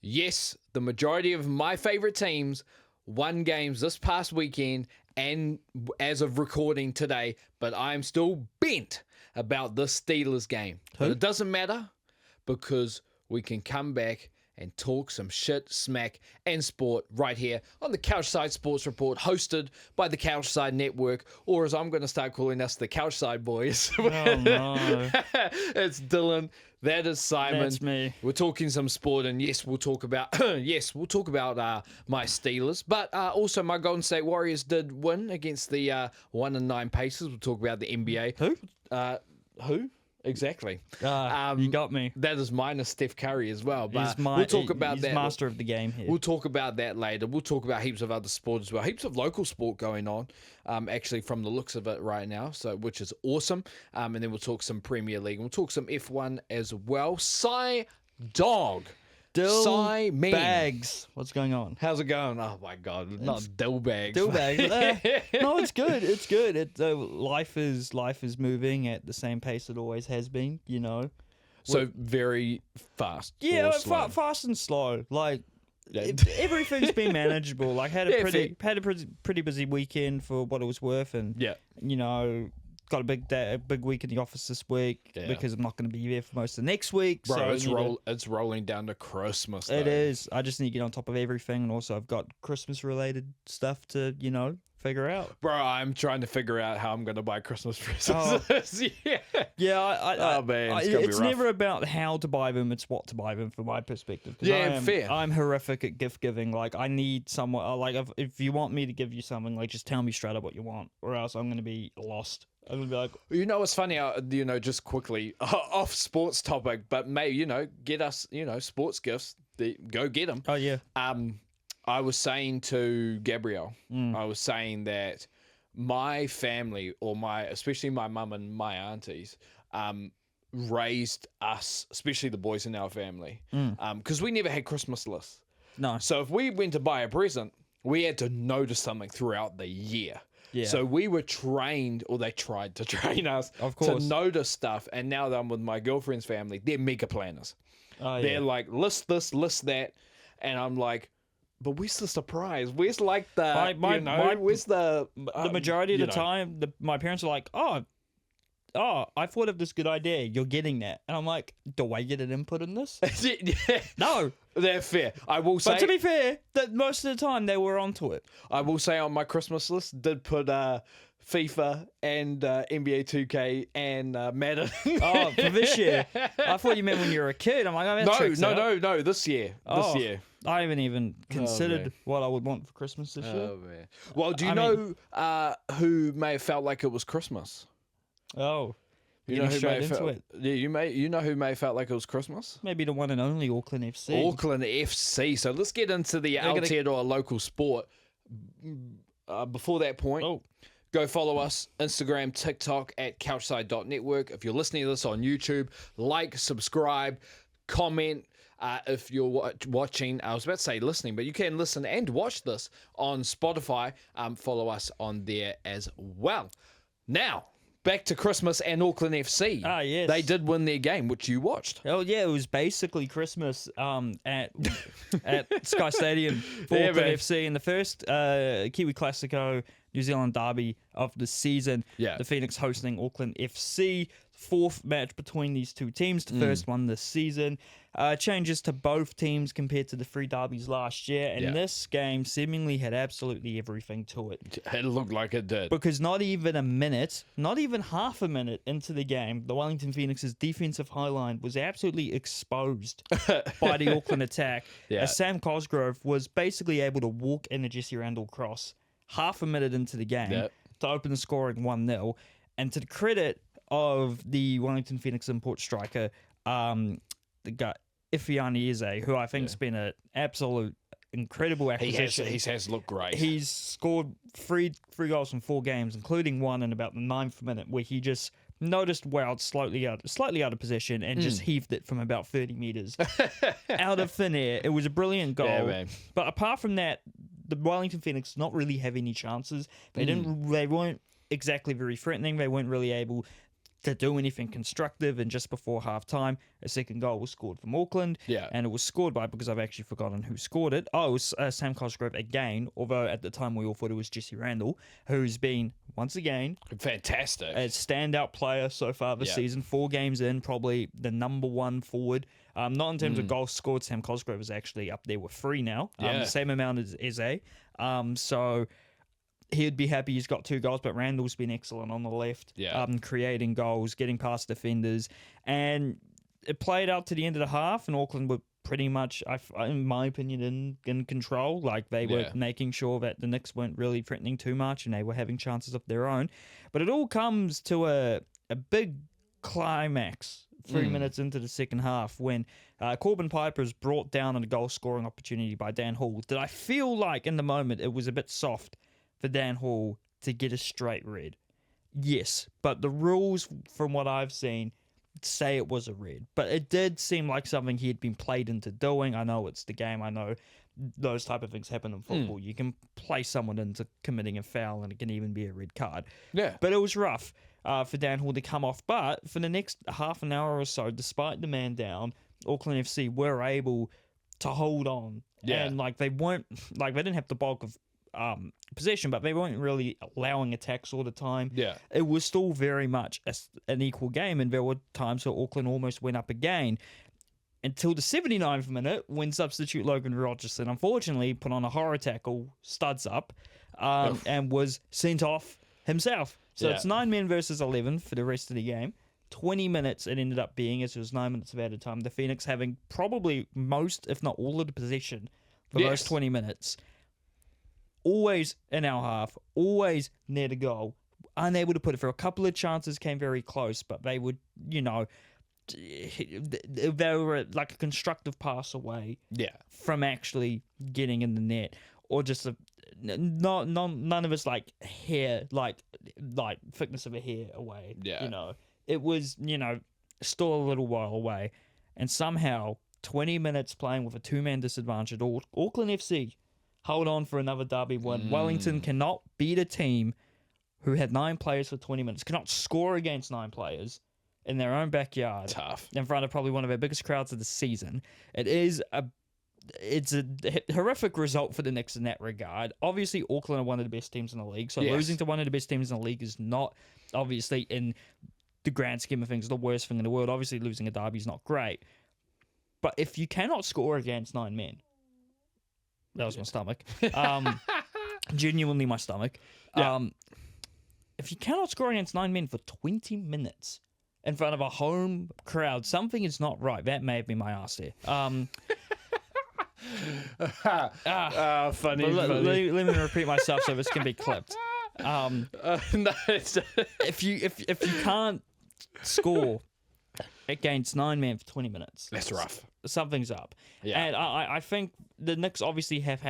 Yes, the majority of my favorite teams won games this past weekend and as of recording today, but I'm still bent about this Steelers game. But it doesn't matter because we can come back and talk some shit, smack, and sport right here on the CouchSide Sports Report, hosted by the CouchSide Network, or as I'm going to start calling us, the CouchSide Boys. Oh, no. It's Dylan. That is Simon. That's me. We're talking some sport, and yes, we'll talk about my Steelers, but also my Golden State Warriors did win against the 1-9 Pacers. We'll talk about the NBA. Who? Exactly. You got me. That is minus Steph Curry as well. But we'll talk about that. He's master of the game here. We'll talk about that later. We'll talk about heaps of other sports as well. Heaps of local sport going on, actually, from the looks of it right now, so which is awesome. And then we'll talk some Premier League. And we'll talk some F1 as well. Dog. Dill Bags. What's going on? How's it going? Oh my God, not Dill Bags. Dill Bags. No, it's good. It's good. Life is moving at the same pace it always has been. You know. So very fast. Yeah, fast and slow. Like everything's been manageable. Like had a pretty busy weekend for what it was worth, and you know. Got a big week in the office this week because I'm not going to be there for most of next week. Bro, so it's rolling down to Christmas, though. It is. I just need to get on top of everything, and also I've got Christmas-related stuff to, figure out. Bro, I'm trying to figure out how I'm going to buy Christmas presents. Oh man, it's never about how to buy them; it's what to buy them, from my perspective. Fair. I'm horrific at gift giving. Like, I need someone. Like, if you want me to give you something, like, just tell me straight up what you want, or else I'm going to be lost. I'm going to be like, you know what's funny? Just quickly off sports topic, but maybe get us sports gifts. Go get them. Oh yeah. I was saying to Gabrielle, I was saying that my family, or especially my mum and my aunties, raised us, especially the boys in our family, because we never had Christmas lists. No. So if we went to buy a present, we had to notice something throughout the year. Yeah. So we were trained, or they tried to train us, of course, to notice stuff. And now that I'm with my girlfriend's family, they're mega planners. They're like, list this, list that. And I'm like, but where's the surprise? Where's like the, where's the majority of the time, my parents are like, oh, I thought of this good idea. You're getting that. And I'm like, do I get an input in this? No. They're fair. I will say. But to be fair, that most of the time they were onto it. I will say on my Christmas list, did put FIFA and NBA 2K and Madden. Oh, for this year. I thought you meant when you were a kid. I'm like, no, this year. This year. I haven't even considered what I would want for Christmas this year. Oh, man. Well, do you know who may have felt like it was Christmas? Oh. You know who may have felt, yeah, you know who may have felt like it was Christmas? Maybe the one and only Auckland FC. Auckland FC. So let's get into the Aotearoa local sport. Before that point, go follow us, Instagram, TikTok, at couchside.network. If you're listening to this on YouTube, like, subscribe, comment. If you're watching, I was about to say listening, but you can listen and watch this on Spotify. Follow us on there as well. Now, back to Christmas and Auckland FC. Ah, yes. They did win their game, which you watched. Oh, yeah. It was basically Christmas at Sky Stadium for Auckland FC in the first Kiwi Classico New Zealand derby of the season. Yeah. The Phoenix hosting Auckland FC. Fourth match between these two teams. The first one this season. Changes to both teams compared to the three derbies last year. And this game seemingly had absolutely everything to it. It looked like it did. Because not even a minute, not even half a minute into the game, the Wellington Phoenix's defensive high line was absolutely exposed by the Auckland attack. As Sam Cosgrove was basically able to walk in a Jesse Randall cross half a minute into the game to open the scoring 1-0. And to the credit of the Wellington Phoenix import striker, the guy Ifiani Eze, who I think's been an absolute incredible acquisition. He has looked great. He's scored three goals in 4 games, including one in about the 9th minute, where he just noticed Wild slightly out of possession and just heaved it from about 30 meters out of thin air. It was a brilliant goal. Yeah, man. But apart from that, the Wellington Phoenix not really have any chances. They weren't exactly very threatening. They weren't really able to do anything constructive. And just before halftime, a second goal was scored from Auckland. Yeah. And it was scored by, because I've actually forgotten who scored it. Oh, it was Sam Cosgrove again, although at the time we all thought it was Jesse Randall, who's been, once again, fantastic. A standout player so far this season. 4 games in, probably the number 1 forward. Not in terms of goals scored, Sam Cosgrove is actually up there with 3 now. The same amount as Eze. So he'd be happy he's got 2 goals, but Randall's been excellent on the left, creating goals, getting past defenders. And it played out to the end of the half, and Auckland were pretty much, in my opinion, in control. Like, they were making sure that the Knicks weren't really threatening too much, and they were having chances of their own. But it all comes to a big climax 3 minutes into the second half, when Corbin Piper is brought down on a goal-scoring opportunity by Dan Hall. Did I feel like, in the moment, it was a bit soft for Dan Hall to get a straight red? Yes, but the rules, from what I've seen, say it was a red. But it did seem like something he had been played into doing. I know it's the game. I know those type of things happen in football. You can play someone into committing a foul, and it can even be a red card. Yeah. But it was rough for Dan Hall to come off. But for the next half an hour or so, despite the man down, Auckland FC were able to hold on. Yeah. And they didn't have the bulk of possession, but they weren't really allowing attacks all the time. Yeah, it was still very much an equal game, and there were times where Auckland almost went up again until the 79th minute, when substitute Logan Rogerson unfortunately put on a horror tackle, studs up, and was sent off himself. So it's 9 men versus 11 for the rest of the game. 20 minutes it ended up being, as it was 9 minutes of added time. The Phoenix having probably most, if not all, of the possession for those 20 minutes. Always in our half, always near the goal, unable to put it through. A couple of chances came very close, but they would, they were like a constructive pass away from actually getting in the net, or just none of us hair, like thickness of a hair away. Yeah. It was, still a little while away, and somehow 20 minutes playing with a 2-man disadvantage, Auckland FC hold on for another derby win. Wellington cannot beat a team who had 9 players for 20 minutes, cannot score against 9 players in their own backyard. Tough. In front of probably one of our biggest crowds of the season. It's a horrific result for the Knicks in that regard. Obviously, Auckland are one of the best teams in the league, so losing to one of the best teams in the league is not, obviously, in the grand scheme of things, the worst thing in the world. Obviously, losing a derby is not great. But if you cannot score against 9 men, that was my stomach. Genuinely my stomach. Yeah. If you cannot score against 9 men for 20 minutes in front of a home crowd, something is not right. That may have been my ass there. Funny. Let me repeat myself so this can be clipped. No, if you can't score against 9 men for 20 minutes, that's rough. Something's up. Yeah. And I think the Knicks obviously have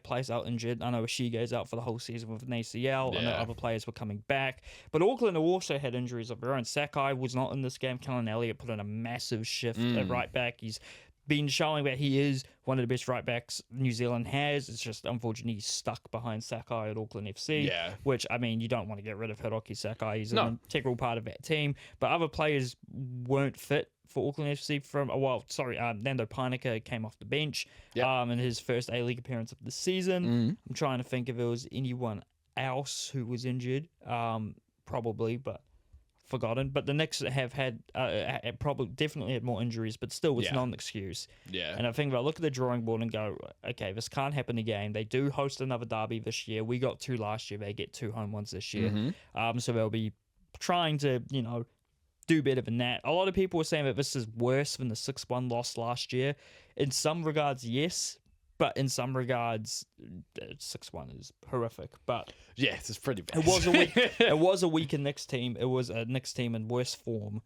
players out injured. I know Ishiga's out for the whole season with an ACL. Yeah. I know other players were coming back. But Auckland also had injuries of their own. Sakai was not in this game. Kellen Elliott put in a massive shift at right back. He's been showing that he is one of the best right backs New Zealand has. It's just, unfortunately, he's stuck behind Sakai at Auckland FC, which, I mean, you don't want to get rid of Hiroki Sakai. He's an integral part of that team. But other players weren't fit for Auckland FC from a while. Sorry, Nando Painika came off the bench in his first A-League appearance of the season. I'm trying to think if there was anyone else who was injured, probably, but forgotten. But the Knicks have had probably definitely had more injuries, but still it's not an excuse. Yeah. And I think if I look at the drawing board and go, okay, this can't happen again. They do host another derby this year. We got 2 last year. They get 2 home ones this year. So they'll be trying to, do better than that. A lot of people were saying that this is worse than the 6-1 loss last year. In some regards, yes. But in some regards, 6-1 is horrific. But yes, it's pretty bad. It was a weaker Knicks team. It was a Knicks team in worse form.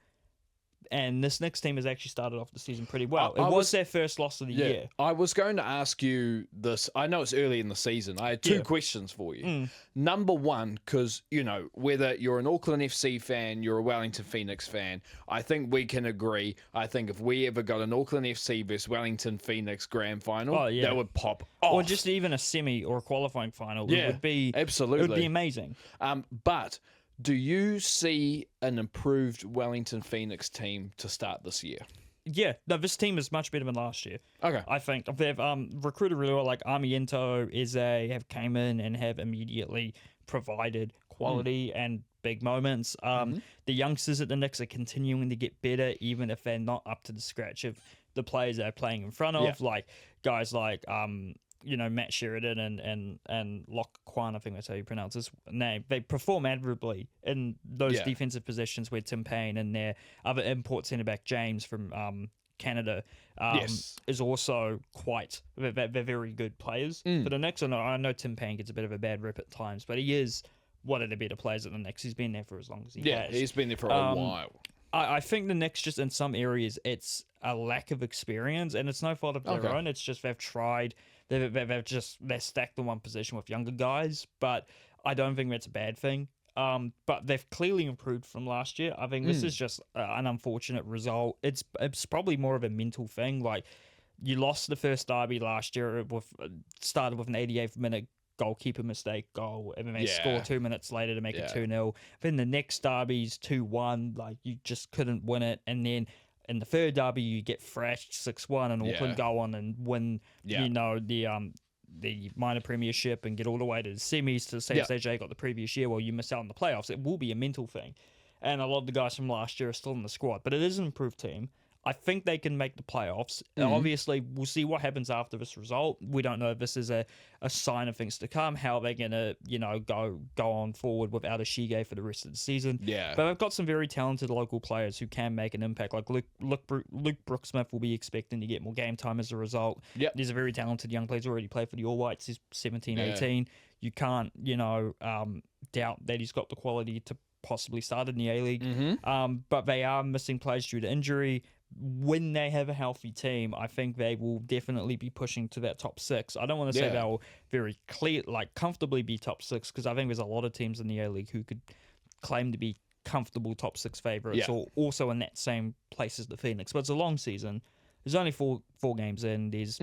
And this Knicks team has actually started off the season pretty well. It was their first loss of the year. I was going to ask you this. I know it's early in the season. I had 2 questions for you. Number one, because, whether you're an Auckland FC fan, you're a Wellington Phoenix fan, I think we can agree. I think if we ever got an Auckland FC versus Wellington Phoenix grand final, that would pop off. Or just even a semi or a qualifying final. It would be, absolutely. It would be amazing. But Do you see an improved Wellington Phoenix team to start this year? Yeah, no, this team is much better than last year. Okay. I think they've recruited really well. Like Armiento, Eze have came in and have immediately provided quality and big moments. The youngsters at the Knicks are continuing to get better, even if they're not up to the scratch of the players they're playing in front of. Like guys like Matt Sheridan and Locke Kwan, I think that's how you pronounce his name. They perform admirably in those defensive positions where Tim Payne and their other import centre back James from Canada is also they're very good players for the Knicks. I know Tim Payne gets a bit of a bad rep at times, but he is one of the better players at the Knicks. He's been there for as long as he has. Yeah, he's been there for a while. I think the Knicks, just in some areas, it's a lack of experience, and it's no fault of their own. It's just they've tried. They're stacked in one position with younger guys, but I don't think that's a bad thing. But they've clearly improved from last year. I think this is just an unfortunate result. It's probably more of a mental thing. Like, you lost the first derby last year started with an 88th minute goalkeeper mistake goal, and then they score 2 minutes later to make it 2-0. Then the next derby's 2-1, like you just couldn't win it, and then in the third derby you get thrashed 6-1, and Auckland go on and win, the minor premiership and get all the way to the semis to the same stage they got the previous year. Well, you miss out on the playoffs. It will be a mental thing, and a lot of the guys from last year are still in the squad, but it is an improved team. I think they can make the playoffs. Obviously, we'll see what happens after this result. We don't know if this is a sign of things to come, how they're going to, go on forward without a Shige for the rest of the season. Yeah. But they've got some very talented local players who can make an impact. Like Luke Brooksmith will be expecting to get more game time as a result. Yep. He's a very talented young player. He's already played for the All Whites. He's 17, 18. You can't, doubt that he's got the quality to possibly start in the A-League. But they are missing players due to injury. When they have a healthy team, I think they will definitely be pushing to that top six. I don't want to say they'll very comfortably be top six, because I think there's a lot of teams in the A-League who could claim to be comfortable top six favourites, or also in that same place as the Phoenix. But it's a long season. There's only four games in. There's,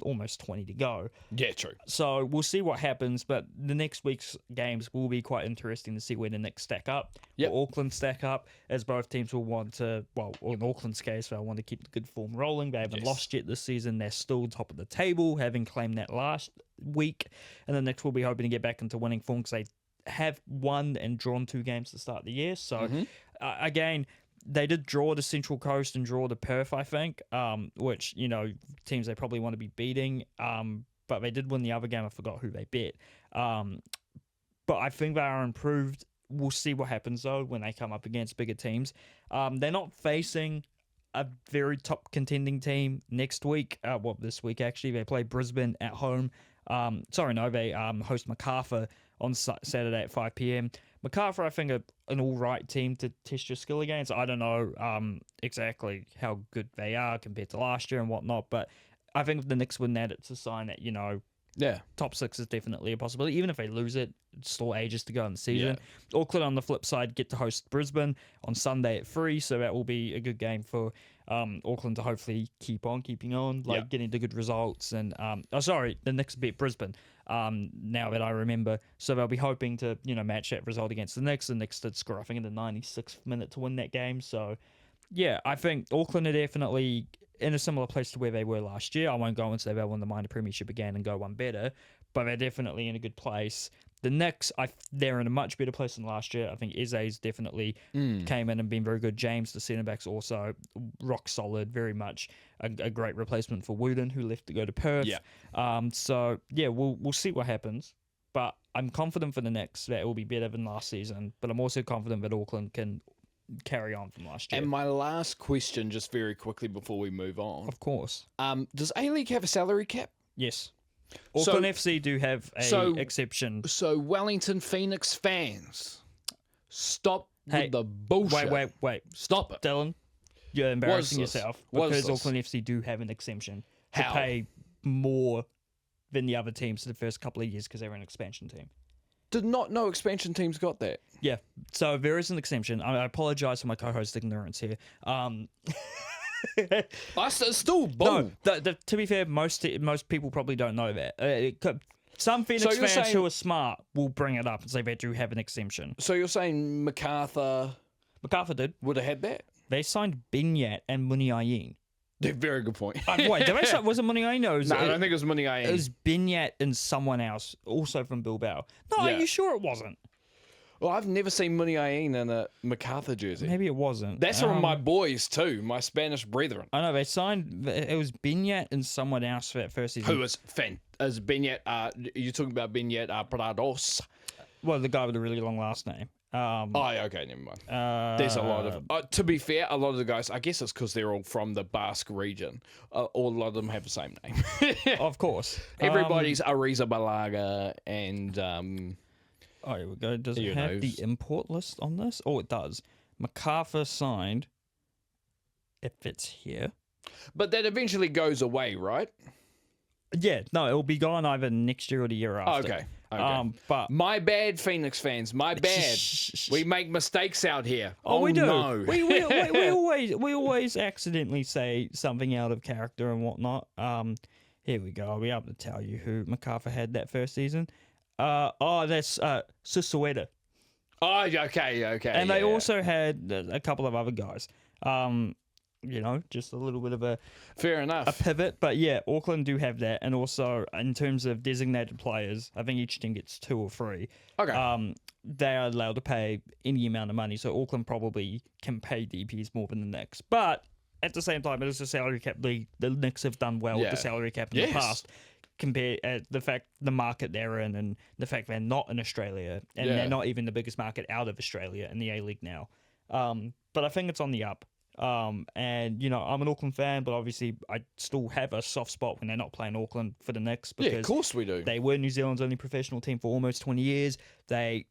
almost 20 to go. Yeah, true. So we'll see what happens, but the next week's games will be quite interesting to see where the Knicks stack up, or Auckland stack up, as both teams will want to, in Auckland's case, they'll want to keep the good form rolling. They haven't lost yet this season. They're still top of the table, having claimed that last week. And the Knicks will be hoping to get back into winning form, because they have won and drawn 2 games to start the year. So, again, they did draw the Central Coast and draw the Perth, I think, which, teams they probably want to be beating. But they did win the other game. I forgot who they bet. But I think they are improved. We'll see what happens, though, when they come up against bigger teams. They're not facing a very top contending team next week. This week, actually. They play Brisbane at home. They host MacArthur on Saturday at 5 p.m. MacArthur, I think, are an all right team to test your skill against. I don't know exactly how good they are compared to last year and whatnot, but I think if the Knicks win that, it's a sign that, top 6 is definitely a possibility. Even if they lose it, it's still ages to go in the season. Auckland, on the flip side, get to host Brisbane on Sunday at 3, so that will be a good game for Auckland to hopefully keep on keeping on, getting the good results. And the Knicks beat Brisbane, now that I remember. So they'll be hoping to, match that result against the Knicks. The Knicks did score, I think, in the 96th minute to win that game. So, yeah, I think Auckland are definitely in a similar place to where they were last year. I won't go and say they'll win the minor premiership again and go one better, but they're definitely in a good place. The Knicks, they're in a much better place than last year. I think Eze's definitely came in and been very good. James, the centre back's also rock solid, very much a great replacement for Wooden, who left to go to Perth. We'll see what happens. But I'm confident for the Knicks that it will be better than last season. But I'm also confident that Auckland can carry on from last year. And my last question, just very quickly before we move on. Of course. Does A-League have a salary cap? Yes. Auckland FC do have a exception. So Wellington Phoenix fans, stop with the bullshit. Wait. Stop it. Dylan, you're embarrassing yourself, because Auckland FC do have an exemption to pay more than the other teams for the first couple of years, because they were an expansion team. Did not know expansion teams got that. Yeah, so there is an exemption. I apologise for my co-host ignorance here. Still bull. No, to be fair, most people probably don't know that. Some Phoenix you're fans saying- who are smart will bring it up and say they do have an exemption. So you're saying MacArthur did. would have had that? They signed Benyat and Muniain. Very good point. Wait, did I say, was it Muniain? No, I don't think it was Muniain. It was Benyat and someone else, also from Bilbao. No, Yeah. are you sure it wasn't? Well, I've never seen Muniain in a MacArthur jersey. Maybe it wasn't. That's from my boys too, my Spanish brethren. I know they signed. It was Benyat and someone else for that first season. Who was as Benyat? You're talking about Benyat Prados. Well, the guy with a really long last name. Okay, never mind. There's a lot of. To be fair, a lot of the guys. I guess it's because they're all from the Basque region. All a lot of them have the same name. Of course, Everybody's Ariza Balaga and. Oh, here we go. Does it have the import list on this? Oh, it does. MacArthur signed. If it's here. But that eventually goes away, right? Yeah, no, it'll be gone either next year or the year after. Okay. But my bad, Phoenix fans. My bad. We make mistakes out here. Oh, we do. No. we always accidentally say something out of character and whatnot. Here we go. I'll be able to tell you who MacArthur had that first season. That's Susueta. Oh, okay. And they also had a couple of other guys. Just a little bit of a fair enough pivot. But yeah, Auckland do have that. And also in terms of designated players, I think each team gets 2 or 3. Okay. They are allowed to pay any amount of money. So Auckland probably can pay DPs more than the Knicks. But at the same time, it is a salary cap league. The Knicks have done well with the salary cap in the past. Compare the market they're in and the fact they're not in Australia and they're not even the biggest market out of Australia in the A-League now. But I think it's on the up. I'm an Auckland fan, but obviously I still have a soft spot when they're not playing Auckland for the Knicks because of course we do. They were New Zealand's only professional team for almost 20 years. They,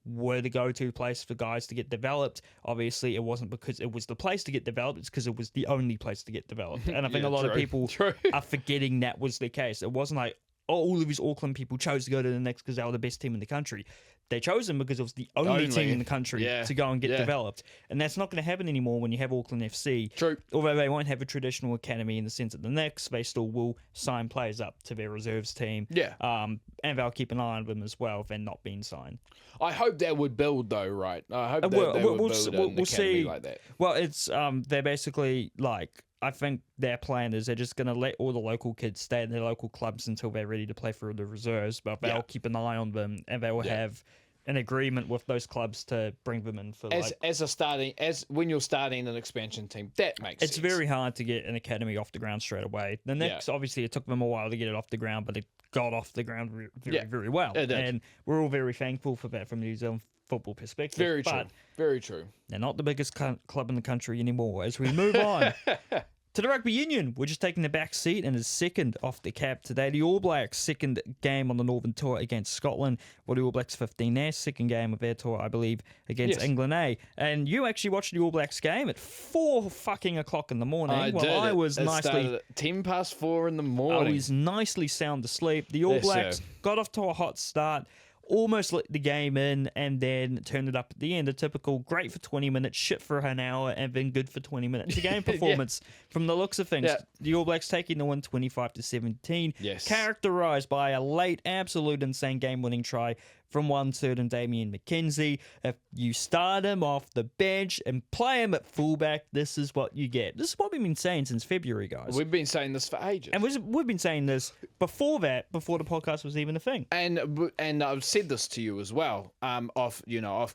were the go-to place for guys to get developed. Obviously, it wasn't because it was the place to get developed. It's because it was the only place to get developed. And I think a lot of people are forgetting that was the case. It wasn't like, all of these Auckland people chose to go to the Knicks because they were the best team in the country. They chose them because it was the only team in the country to go and get developed. And that's not going to happen anymore when you have Auckland FC. True. Although they won't have a traditional academy in the sense of the Knicks, they still will sign players up to their reserves team. Yeah. And they'll keep an eye on them as well if they're not being signed. I hope that would build though, right? I hope that they would build an academy like that. Well, it's they're basically like, I think their plan is they're just going to let all the local kids stay in their local clubs until they're ready to play for the reserves, but they'll keep an eye on them and they will have an agreement with those clubs to bring them in for when you're starting an expansion team. That makes sense. It's very hard to get an academy off the ground straight away. The Knicks, obviously, it took them a while to get it off the ground, but it got off the ground very well. It did. And we're all very thankful for that from New Zealand football perspective. Very true. Very true. They're not the biggest club in the country anymore. As we move on to the Rugby Union, we're just taking the back seat and is second off the cap today. The All Blacks' second game on the Northern Tour against Scotland. Well, the All Blacks 15 their second game of their tour, I believe, against England A. And you actually watched the All Blacks game at 4:00 in the morning. I did. I was it started at 4:10 in the morning. I was nicely sound asleep. The All Blacks got off to a hot start. Almost let the game in and then turned it up at the end. A typical great for 20 minutes, shit for an hour, and then good for 20 minutes. The game performance, from the looks of things, the All Blacks taking the win 25-17. Yes. Characterised by a late, absolute insane game-winning try from one certain Damien McKenzie. If you start him off the bench and play him at fullback, this is what you get. This is what we've been saying since February, guys. We've been saying this for ages. And we've been saying this before the podcast was even a thing. And I've said this to you as well, off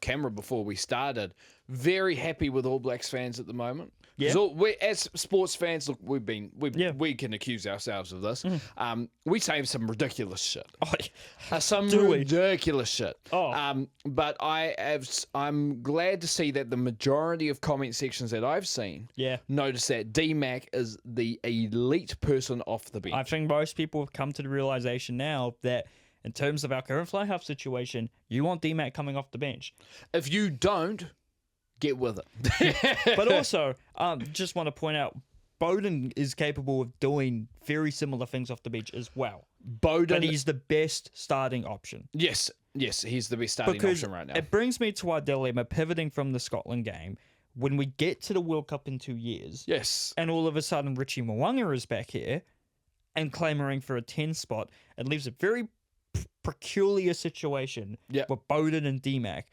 camera before we started. Very happy with All Blacks fans at the moment. Yeah. As sports fans, look, we can accuse ourselves of this. We say some ridiculous shit. Ridiculous shit. But I'm glad to see that the majority of comment sections that I've seen notice that D-Mac is the elite person off the bench. I think most people have come to the realization now that in terms of our current fly half situation, you want D-Mac coming off the bench. If you don't, get with it. But also, just want to point out, Bowden is capable of doing very similar things off the bench as well. But he's the best starting option. Yes, he's the best starting option right now. It brings me to our dilemma, pivoting from the Scotland game. When we get to the World Cup in 2 years, and all of a sudden Richie Mwanga is back here and clamouring for a 10 spot, it leaves a very peculiar situation with Bowden and DMAC.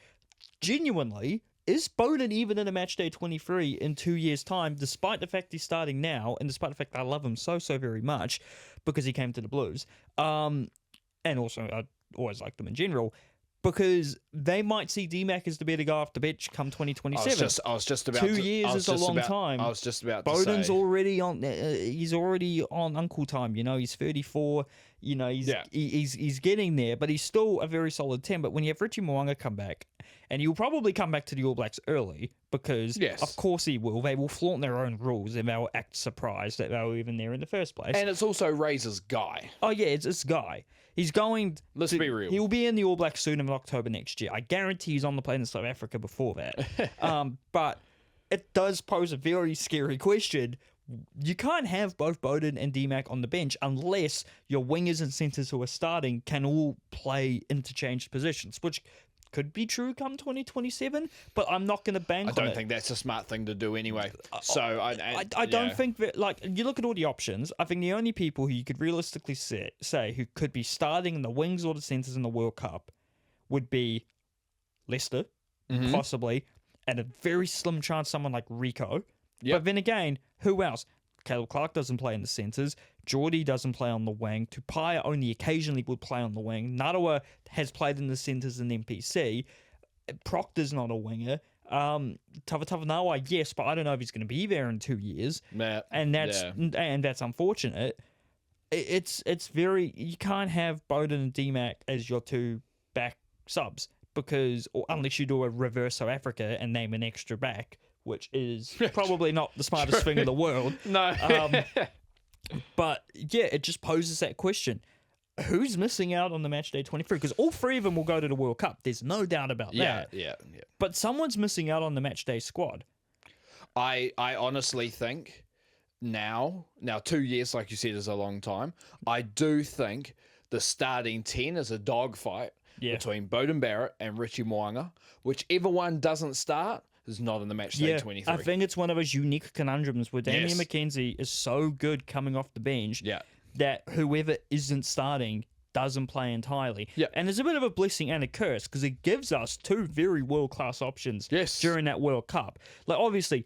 Genuinely, is Bowden even in a match day 23 in 2 years' time, despite the fact he's starting now, and despite the fact I love him so very much because he came to the Blues, and also I always liked them in general, because they might see DMAC as the better guy off the bench come 2027. I was just about 2 years is a long time. I was just about Bowden's to say. already on. He's already on uncle time. He's 34. He's getting there, but he's still a very solid 10. But when you have Richie Mo'unga come back, and he'll probably come back to the All Blacks early because, of course, he will. They will flaunt their own rules and they'll act surprised that they were even there in the first place. And it's also Razor's guy. Oh yeah, it's Guy. He's going. Let's be real. He will be in the All Blacks soon in October next year. I guarantee he's on the plane in South Africa before that. But it does pose a very scary question. You can't have both Bowden and DMAC on the bench unless your wingers and centres who are starting can all play interchanged positions, which could be true come 2027, but I'm not going to bank on it. I don't think that's a smart thing to do anyway. So I don't think that, like, you look at all the options, I think the only people who you could realistically say who could be starting in the wings or the centres in the World Cup would be Leicester, possibly, and a very slim chance someone like Rico. But then again, who else? Caleb Clark doesn't play in the centres. Geordie doesn't play on the wing. Tupaia only occasionally would play on the wing. Narawa has played in the centres in NPC. Proctor's not a winger. Tavanawa, yes, but I don't know if he's going to be there in 2 years. And that's unfortunate. It's very, you can't have Bowden and DMAC as your two back subs unless you do a reverse South Africa and name an extra back, which is probably not the smartest thing in the world. No. But yeah, it just poses that question. Who's missing out on the match day 23? Because all three of them will go to the World Cup. There's no doubt about that. Yeah. But someone's missing out on the match day squad. I honestly think now 2 years, like you said, is a long time. I do think the starting 10 is a dogfight between Bowden Barrett and Richie Mo'unga. Whichever one doesn't start is not in the match day 23. I think it's one of those unique conundrums where Damian McKenzie is so good coming off the bench that whoever isn't starting doesn't play entirely. And there's a bit of a blessing and a curse because it gives us two very world-class options during that World Cup. Like, obviously,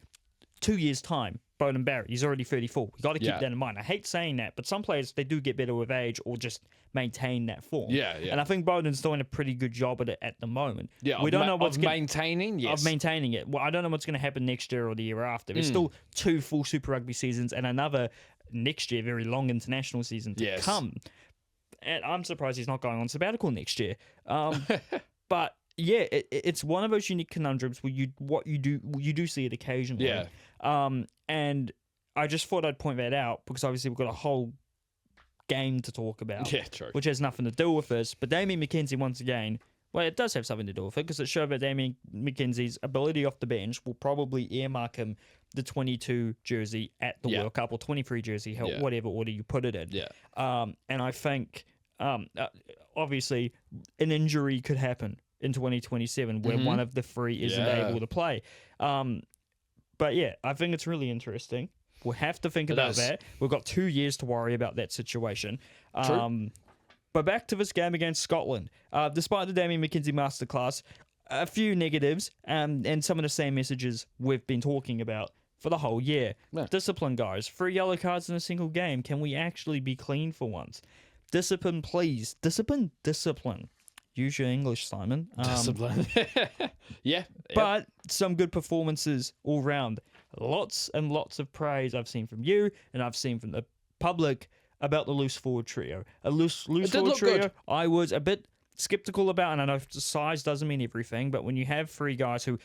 2 years' time, Bowden Barrett, he's already 34. We've got to keep that in mind. I hate saying that, but some players, they do get better with age or just maintain that form. And I think Bowden's doing a pretty good job at it at the moment. We don't know what's maintaining it. Well, I don't know what's going to happen next year or the year after. There's still 2 full Super Rugby seasons and another next year, very long international season to come. And I'm surprised he's not going on sabbatical next year. But yeah, it's one of those unique conundrums where you do see it occasionally. And I just thought I'd point that out because obviously we've got a whole game to talk about, which has nothing to do with this. But Damian McKenzie, once again, well, it does have something to do with it because it showed that Damian McKenzie's ability off the bench will probably earmark him the 22 jersey at the World Cup or 23 jersey, whatever order you put it in. And I think, obviously, an injury could happen in 2027 where one of the three isn't able to play. But yeah, I think it's really interesting. We'll have to think about that. We've got 2 years to worry about that situation. But back to this game against Scotland. Despite the Damian McKenzie masterclass, a few negatives and some of the same messages we've been talking about for the whole year. Discipline, guys. 3 yellow cards in a single game. Can we actually be clean for once? Discipline, please. Discipline. Use your English, Simon. Discipline. But some good performances all round. Lots and lots of praise I've seen from you and I've seen from the public about the loose forward trio. A loose forward trio good. I was a bit skeptical about, and I know size doesn't mean everything, but when you have 3 guys who,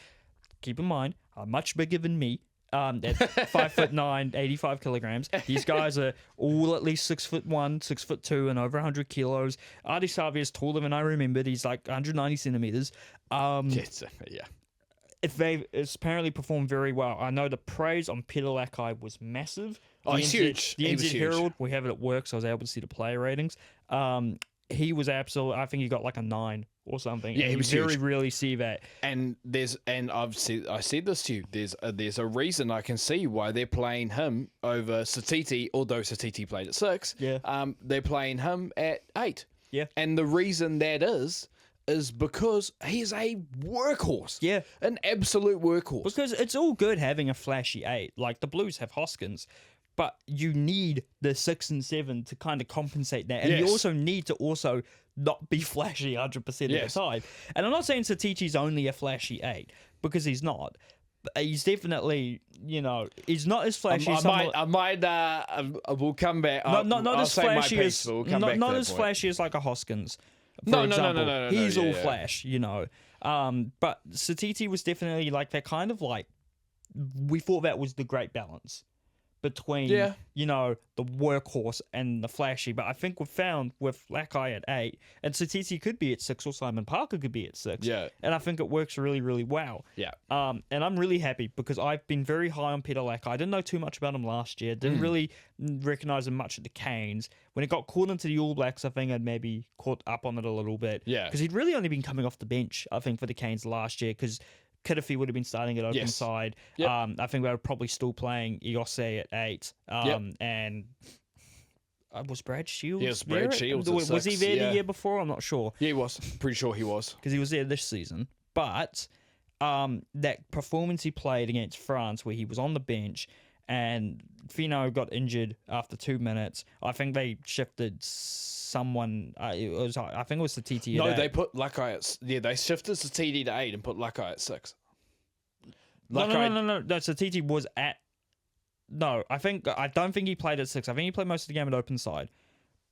keep in mind, are much bigger than me, at 5'9", 85 kilograms. These guys are all at least 6'1", 6'2", and over 100 kilos. Adi Savia is taller than I remembered. He's like 190 centimeters. If they apparently performed very well. I know the praise on Peter Lakai was massive. He's huge. The NZ Herald, we have it at work, so I was able to see the player ratings. He was absolute. I think he got like a 9 or something. Yeah, he was very huge. rarely see that. And I said this to you. There's a reason I can see why they're playing him over Satiti, although Satiti played at 6. Yeah. They're playing him at 8. Yeah. And the reason that is because he's a workhorse. Yeah. An absolute workhorse. Because it's all good having a flashy 8. Like, the Blues have Hoskins, but you need the 6 and 7 to kind of compensate that. And you also need to also not be flashy 100% of the time. And I'm not saying Satiti's only a flashy 8, because he's not. He's definitely, he's not as flashy. We'll come back. Not as flashy as not as point. flashy as like a Hoskins. No. He's all flash, But Satiti was definitely like that kind of like. We thought that was the great balance between the workhorse and the flashy. But I think we've found with Lakai at 8, and Satiti could be at 6, or Simon Parker could be at 6. Yeah. And I think it works really, really well. Yeah. And I'm really happy because I've been very high on Peter Lakai. I didn't know too much about him last year. Didn't really recognise him much at the Canes. When it got caught into the All Blacks, I think I'd maybe caught up on it a little bit. Yeah. Because he'd really only been coming off the bench, I think, for the Canes last year, because Kidifee would have been starting at open side. Yep. I think they were probably still playing Iose at 8. And was Brad Shields? Yes, Brad Shields. Was he there the year before? I'm not sure. Yeah, he was. Pretty sure he was. Because he was there this season. But that performance he played against France, where he was on the bench and Fino got injured after 2 minutes, I think they shifted someone. I think it was the TT. No, they put Lakai at. Yeah, they shifted the TD to 8 and put Lakai at 6. No. Satiti was at. No, I don't think he played at 6. I think he played most of the game at open side,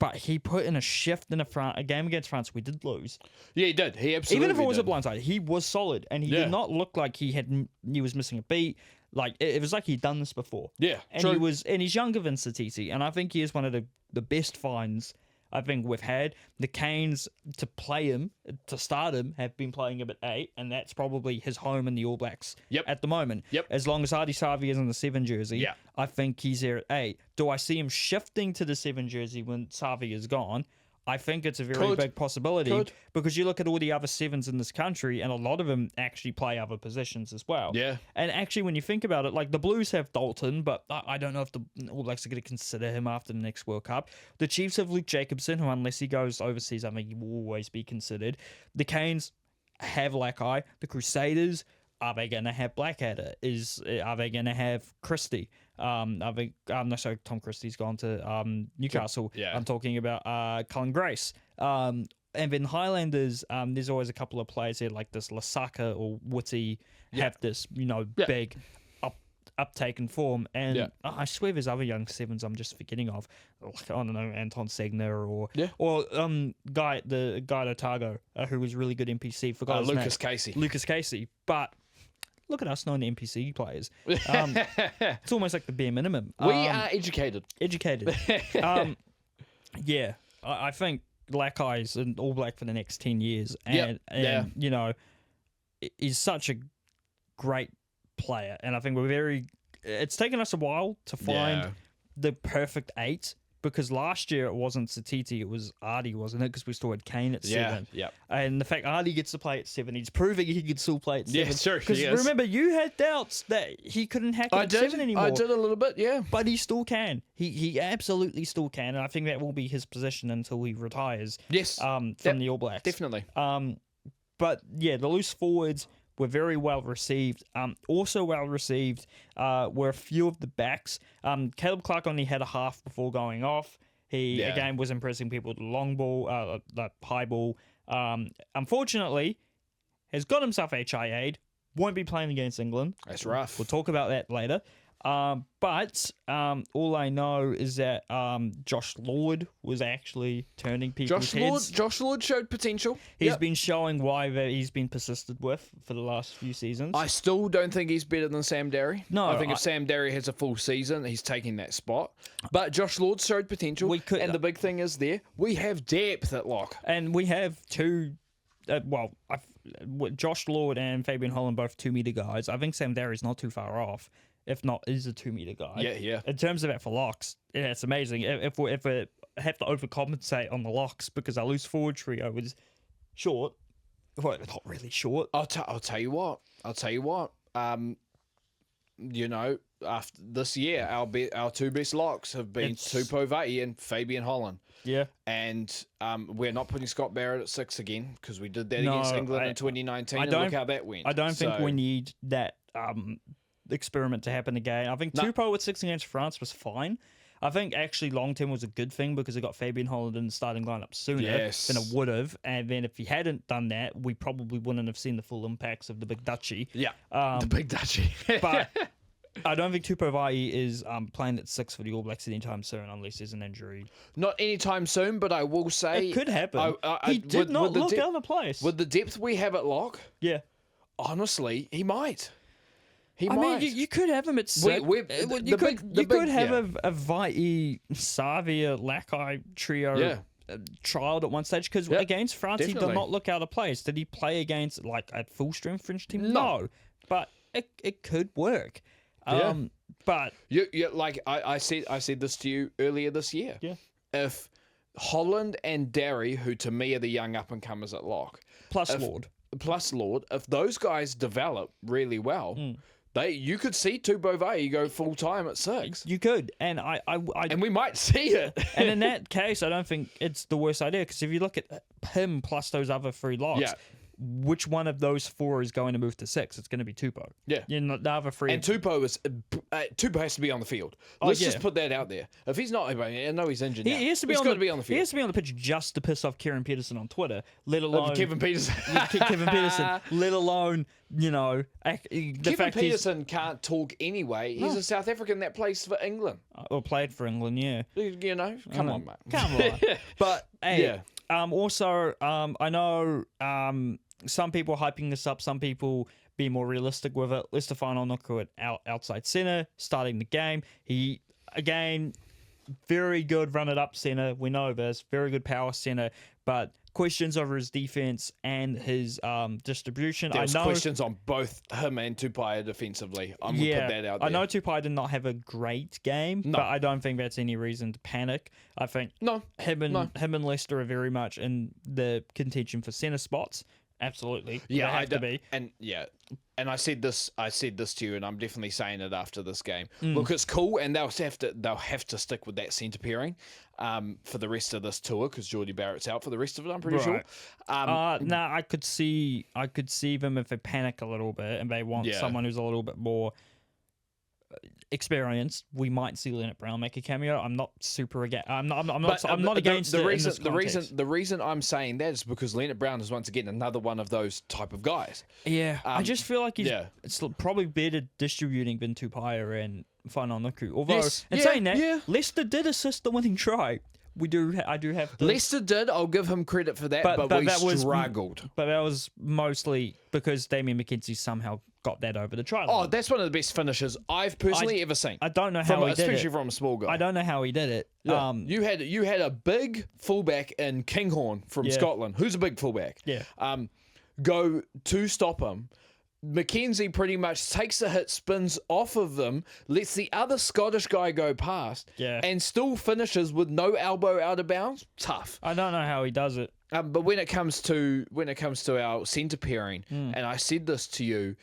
but he put in a shift in a game against France. We did lose. Yeah, he did. He absolutely. Even if it was did. a blindside, he was solid, and he did not look like he was missing a beat. Like it was like he'd done this before. Yeah, and true. he's younger than Satiti, and I think he is one of the best finds I think we've had. The Canes, to start him, have been playing him at 8, and that's probably his home in the All Blacks at the moment. Yep. As long as Ardie Savea is in the 7 jersey, I think he's there at 8. Do I see him shifting to the 7 jersey when Savea is gone? I think it's a very big possibility because you look at all the other 7s in this country, and a lot of them actually play other positions as well. Yeah. And actually, when you think about it, like the Blues have Dalton, but I don't know if the All Blacks are going to consider him after the next World Cup. The Chiefs have Luke Jacobson, who unless he goes overseas, I think he will always be considered. The Canes have Lakai. The Crusaders, are they going to have Blackadder? Are they going to have Christie? I think Tom Christie's gone to Newcastle. Yeah. I'm talking about Colin Grace. And then Highlanders, there's always a couple of players here like this Lasaka or Witty have this, big uptake in form. And I swear there's other young 7s I'm just forgetting of. Like, I don't know, Anton Segner or guy at Otago who was really good NPC. Forgot his Lucas name. Casey. Lucas Casey. But look at us knowing the NPC players. It's almost like the bare minimum. We are educated. I think Lakai's an All Black for the next 10 years. And is such a great player. And I think it's taken us a while to find the perfect 8. Because last year it wasn't Satiti, it was Ardie, wasn't it? Because we still had Kane at 7. Yeah. And the fact Ardie gets to play at 7, he's proving he could still play at 7. Yeah, sure. Because remember, you had doubts that he couldn't hack at 7 anymore. I did a little bit, yeah. But he still can. He absolutely still can. And I think that will be his position until he retires. Yes. From the All Blacks. Definitely. But yeah, the loose forwards were very well received. Also well received were a few of the backs. Caleb Clark only had a half before going off. He, again, was impressing people with the long ball, the high ball. Unfortunately, has got himself HIA'd. Won't be playing against England. That's rough. We'll talk about that later. But all I know is that Josh Lord was actually turning people's heads. Josh Lord showed potential. He's been showing why that he's been persisted with for the last few seasons. I still don't think he's better than Sam Derry. No, I think if Sam Derry has a full season, he's taking that spot. But Josh Lord showed potential. And the big thing is we have depth at lock. And we have two... Josh Lord and Fabian Holland, both 2-meter guys. I think Sam Derry's not too far off. If not, is a 2-meter guy. Yeah. In terms of that for locks, it's amazing. If we have to overcompensate on the locks because our loose forward trio was short, well, not really short. I'll tell you what. after this year, our two best locks have been Tupou Vaa'i and Fabian Holland. Yeah. And we're not putting Scott Barrett at 6 again because we did that against England in 2019 and look how that went. I don't think we need that experiment to happen again. I think Tupou at 6 against France was fine. I think actually long term was a good thing because it got Fabian Holland in the starting lineup sooner than it would have. And then if he hadn't done that, we probably wouldn't have seen the full impacts of the Big Dutchie. Yeah, the Big Dutchie. But I don't think Tupou Vaa'i is playing at 6 for the All Blacks anytime soon unless there's an injury. Not anytime soon, but I will say... It could happen. He did not look out of place. With the depth we have at lock, honestly, he might. I mean, you could have him at 6. You could have a Vaa'i, Savia, Lakai trio trialed at one stage because against France, he did not look out of place. Did he play against like a full-strength French team? No. But it could work. But like I said this to you earlier this year. Yeah. If Holland and Derry, who to me are the young up-and-comers at lock, plus Lord, if those guys develop really well... You could see Tupou Vaa'i go full time at 6. You could, and and we might see it. And in that case, I don't think it's the worst idea because if you look at him plus those other 3 locks, which one of those 4 is going to move to 6? It's going to be Tupou. Yeah, the other 3. And Tupou has to be on the field. Let's just put that out there. If he's not, I know he's injured. He has to be on the field. He has to be on the pitch just to piss off Kieran Peterson on Twitter, let alone Kevin Peterson. Kevin Peterson, let alone the Kevin fact Peterson can't talk anyway. He's a South African that plays for England. Or played for England, yeah. Come on, mate. Come on. But hey, also, I know some people hyping this up, some people be more realistic with it. Stefano Nuku at outside centre, starting the game. He, again, very good run-it-up centre. We know this. Very good power centre. But questions over his defence and his distribution. There's questions on both him and Tupai defensively. I'm going to put that out there. I know Tupai did not have a great game, but I don't think that's any reason to panic. I think him and Leicester are very much in the contention for centre spots. Absolutely. Yeah, I have to be. And I said this to you, and I'm definitely saying it after this game. Look, it's cool, and they'll have to stick with that centre pairing for the rest of this tour because Geordie Barrett's out for the rest of it. I'm pretty sure. I could see them if they panic a little bit and they want someone who's a little bit more experienced. We might see Leonard Brown make a cameo. I'm not super against. I'm not against the reason I'm saying that is because Leonard Brown is once again another one of those type of guys. Yeah, I just feel like it's probably better distributing than Tupai and Whananuku. Although saying that, Leicester did assist the winning try. I do have to. Leicester did. I'll give him credit for that, but we struggled. But that was mostly because Damien McKenzie somehow got that over the try line. Oh, that's one of the best finishes I've personally ever seen. I don't know how he did it. Especially from a small guy. I don't know how he did it. Yeah. You had a big fullback in Kinghorn from Scotland, who's a big fullback. Yeah. Go to stop him. McKenzie pretty much takes a hit, spins off of them, lets the other Scottish guy go past, and still finishes with no elbow out of bounds. Tough. I don't know how he does it. But when it comes to our centre pairing, and I said this to you,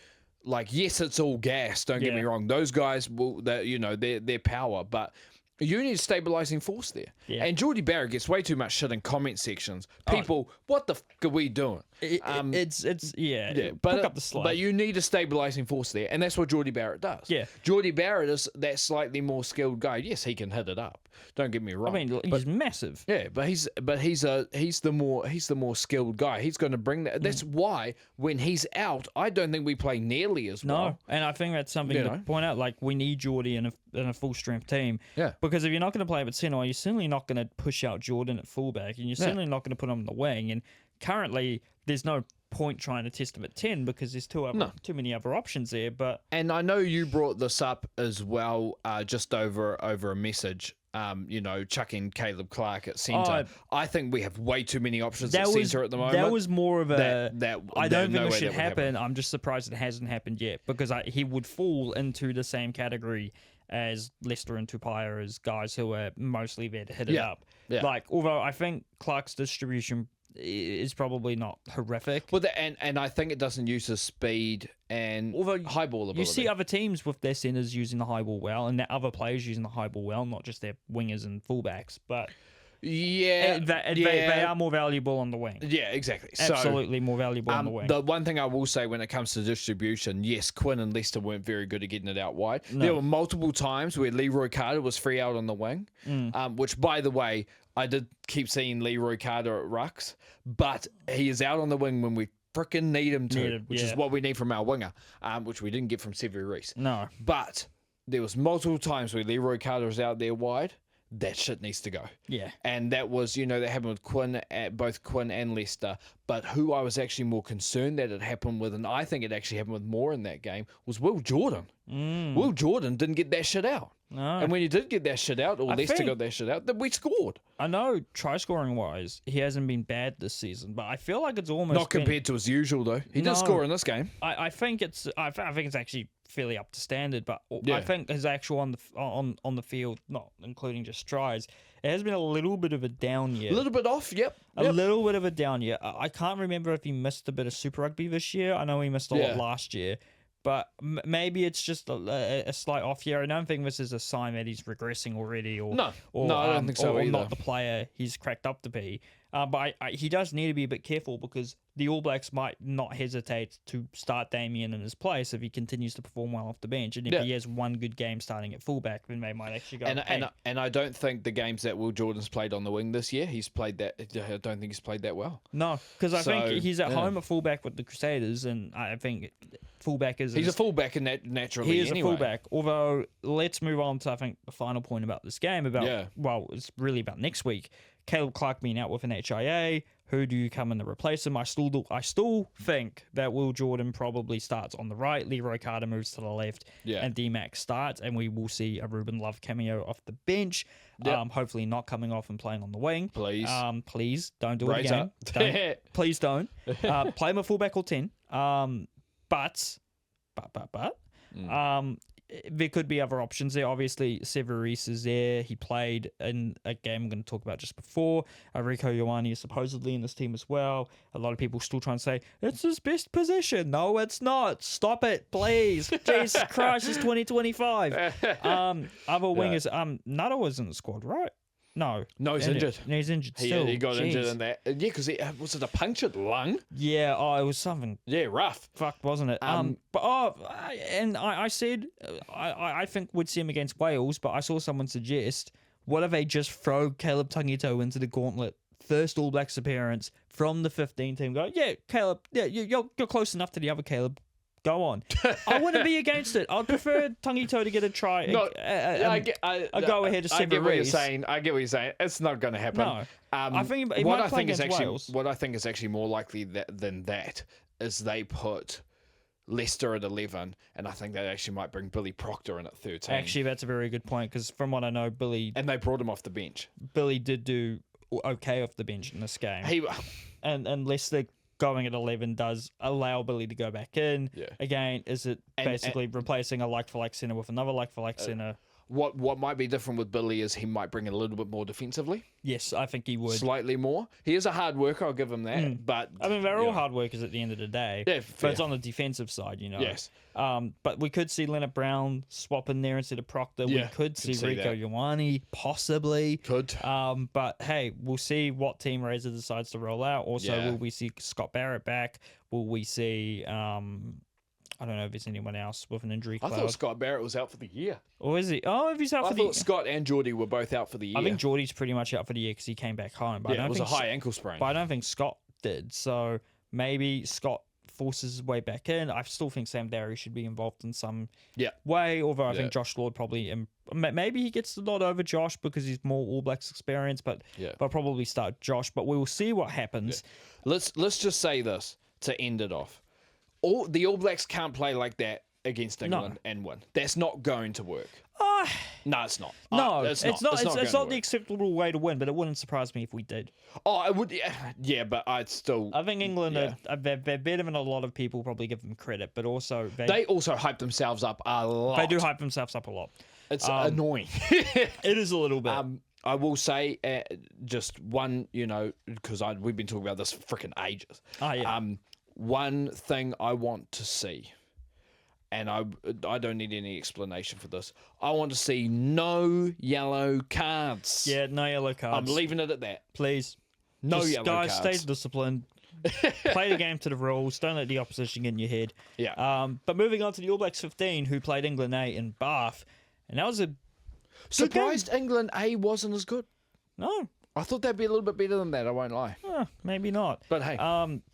like, yes, it's all gas. Don't get me wrong. Those guys they're power, but you need a stabilising force there. Yeah. And Geordie Barrett gets way too much shit in comment sections. People, what the fuck are we doing? Pick up the slack. But you need a stabilising force there, and that's what Geordie Barrett does. Yeah. Geordie Barrett is that slightly more skilled guy. Yes, he can hit it up. Don't get me wrong. I mean, he's massive. Yeah, but he's the more skilled guy. He's going to bring that. That's why when he's out, I don't think we play nearly as well. No, and I think that's something to point out. Like, we need Geordie in a full strength team. Yeah. Because if you're not going to play him at centre, you're certainly not going to push out Jordan at fullback, and you're certainly not going to put him on the wing. And currently, there's no point trying to test him at 10 because there's too many other options there. And I know you brought this up as well, just over a message. Chucking Caleb Clark at centre. I think we have way too many options at centre at the moment. That was more of a... I don't think it should happen. I'm just surprised it hasn't happened yet because he would fall into the same category as Leicester and Tupai as guys who are mostly there to hit it up. Yeah. Like, although I think Clark's distribution is probably not horrific. Well, and I think it doesn't use the speed and high ball ability. You see other teams with their centers using the high ball well, and their other players using the high ball well, not just their wingers and fullbacks, but they are more valuable on the wing. Yeah, exactly. Absolutely more valuable on the wing. The one thing I will say when it comes to distribution, yes, Quinn and Leicester weren't very good at getting it out wide. No. There were multiple times where Leroy Carter was free out on the wing, which, by the way, I did keep seeing Leroy Carter at rucks, but he is out on the wing when we frickin' need him to, which is what we need from our winger, which we didn't get from Severy Reece. No. But there was multiple times where Leroy Carter was out there wide. That shit needs to go. Yeah. And that was, that happened with both Quinn and Leicester. But who I was actually more concerned that it happened with, and I think it actually happened with more in that game, was Will Jordan. Will Jordan didn't get that shit out. No. And when he did get that shit out, or Leicester got that shit out, then we scored. I know, try-scoring wise, he hasn't been bad this season, but I feel like it's almost not compared to his usual though. He did score in this game. I think it's actually fairly up to standard, but I think his actual on the field, not including just strides, it has been a little bit of a down year. A little bit off, yep. A little bit of a down year. I can't remember if he missed a bit of Super Rugby this year. I know he missed a lot last year. But maybe it's just a slight off year. I don't think this is a sign that he's regressing already, or no, I don't think so or either. Not the player he's cracked up to be. But he does need to be a bit careful because the All Blacks might not hesitate to start Damien in his place if he continues to perform well off the bench. And if he has one good game starting at fullback, then they might actually go. And I don't think the games that Will Jordan's played on the wing this year, he's played that. I don't think he's played that well. No, because I think he's at home at fullback with the Crusaders, and I think fullback is. He's a fullback in that naturally. He is anyway. a fullback. Although, let's move on to I think the final point about this game. Well, it's really about next week. Caleb Clark being out with an HIA. Who do you come in to replace him? I still think that Will Jordan probably starts on the right. Leroy Carter moves to the left, and D-Mac starts, and we will see a Ruben Love cameo off the bench. Hopefully not coming off and playing on the wing. Please don't do it again. Please don't. Play him a fullback or 10. But there could be other options there. Obviously, Severy Reece is there. He played in a game I'm going to talk about just before. Rico Ioane is supposedly in this team as well. A lot of people still trying to say, it's his best position. No, it's not. Stop it, please. Jesus Christ, it's 2025. Other wingers, Nutter was in the squad, right? No, he's injured. No, he's injured still. He got injured in that. Yeah, because was it a punctured lung? Yeah, it was something. Yeah, rough. Fucked, wasn't it? I said I think we'd see him against Wales, but I saw someone suggest, what if they just throw Caleb Tangito into the gauntlet? First All Blacks appearance from the 15 team. Go, yeah, Caleb. Yeah, you're close enough to the other Caleb. Go on. I wouldn't be against it. I'd prefer Tangito to get a try. A go ahead to I get what you're Reece. saying. It's not going to happen. No. I think what I think is actually more likely than that is they put Leicester at 11, and I think that actually might bring Billy Proctor in at 13. Actually, that's a very good point because from what I know, Billy and they brought him off the bench. Billy did do okay off the bench in this game. And Leicester going at 11 does allow Billy to go back in. Yeah. Again, is it basically replacing a like-for-like centre with another like-for-like centre? What might be different with Billy is he might bring it a little bit more defensively. Yes, I think he would. Slightly more. He is a hard worker, I'll give him that. But I mean, they're all hard workers at the end of the day. Yeah, but it's on the defensive side, Yes. But we could see Leonard Brown swap in there instead of Proctor. We could see Rico Ioane, possibly. Could. But hey, we'll see what team Razor decides to roll out. Also, will we see Scott Barrett back? Will we see... I don't know if there's anyone else with an injury cloud. I thought Scott Barrett was out for the year. Or is he? Oh, if he's out for the year. I thought Scott and Geordie were both out for the year. I think Geordie's pretty much out for the year because he came back home. But it was a high ankle sprain. But I don't think Scott did. So maybe Scott forces his way back in. I still think Sam Darry should be involved in some way, although I think Josh Lord probably... maybe he gets the nod over Josh because he's more All Blacks experience, but they'll probably start Josh. But we will see what happens. Yeah. Let's just say this to end it off. The All Blacks can't play like that against England and win. That's not going to work. No, it's not. No, it's not the acceptable way to win, but it wouldn't surprise me if we did. Oh, it would. Yeah, but I'd still... I think England, they're better than a lot of people probably give them credit, but also... They also hype themselves up a lot. They do hype themselves up a lot. It's annoying. It is a little bit. I will say just one, because we've been talking about this for freaking ages. Oh, yeah. One thing I want to see, and I don't need any explanation for this. I want to see no yellow cards. Yeah, no yellow cards. I'm leaving it at that. Please. No yellow guys, cards. stay disciplined. Play the game to the rules. Don't let the opposition get in your head. Yeah. But moving on to the All Blacks 15, who played England A in Bath. And that was a Surprised England A wasn't as good. No. I thought they'd be a little bit better than that, I won't lie. Maybe not. But hey.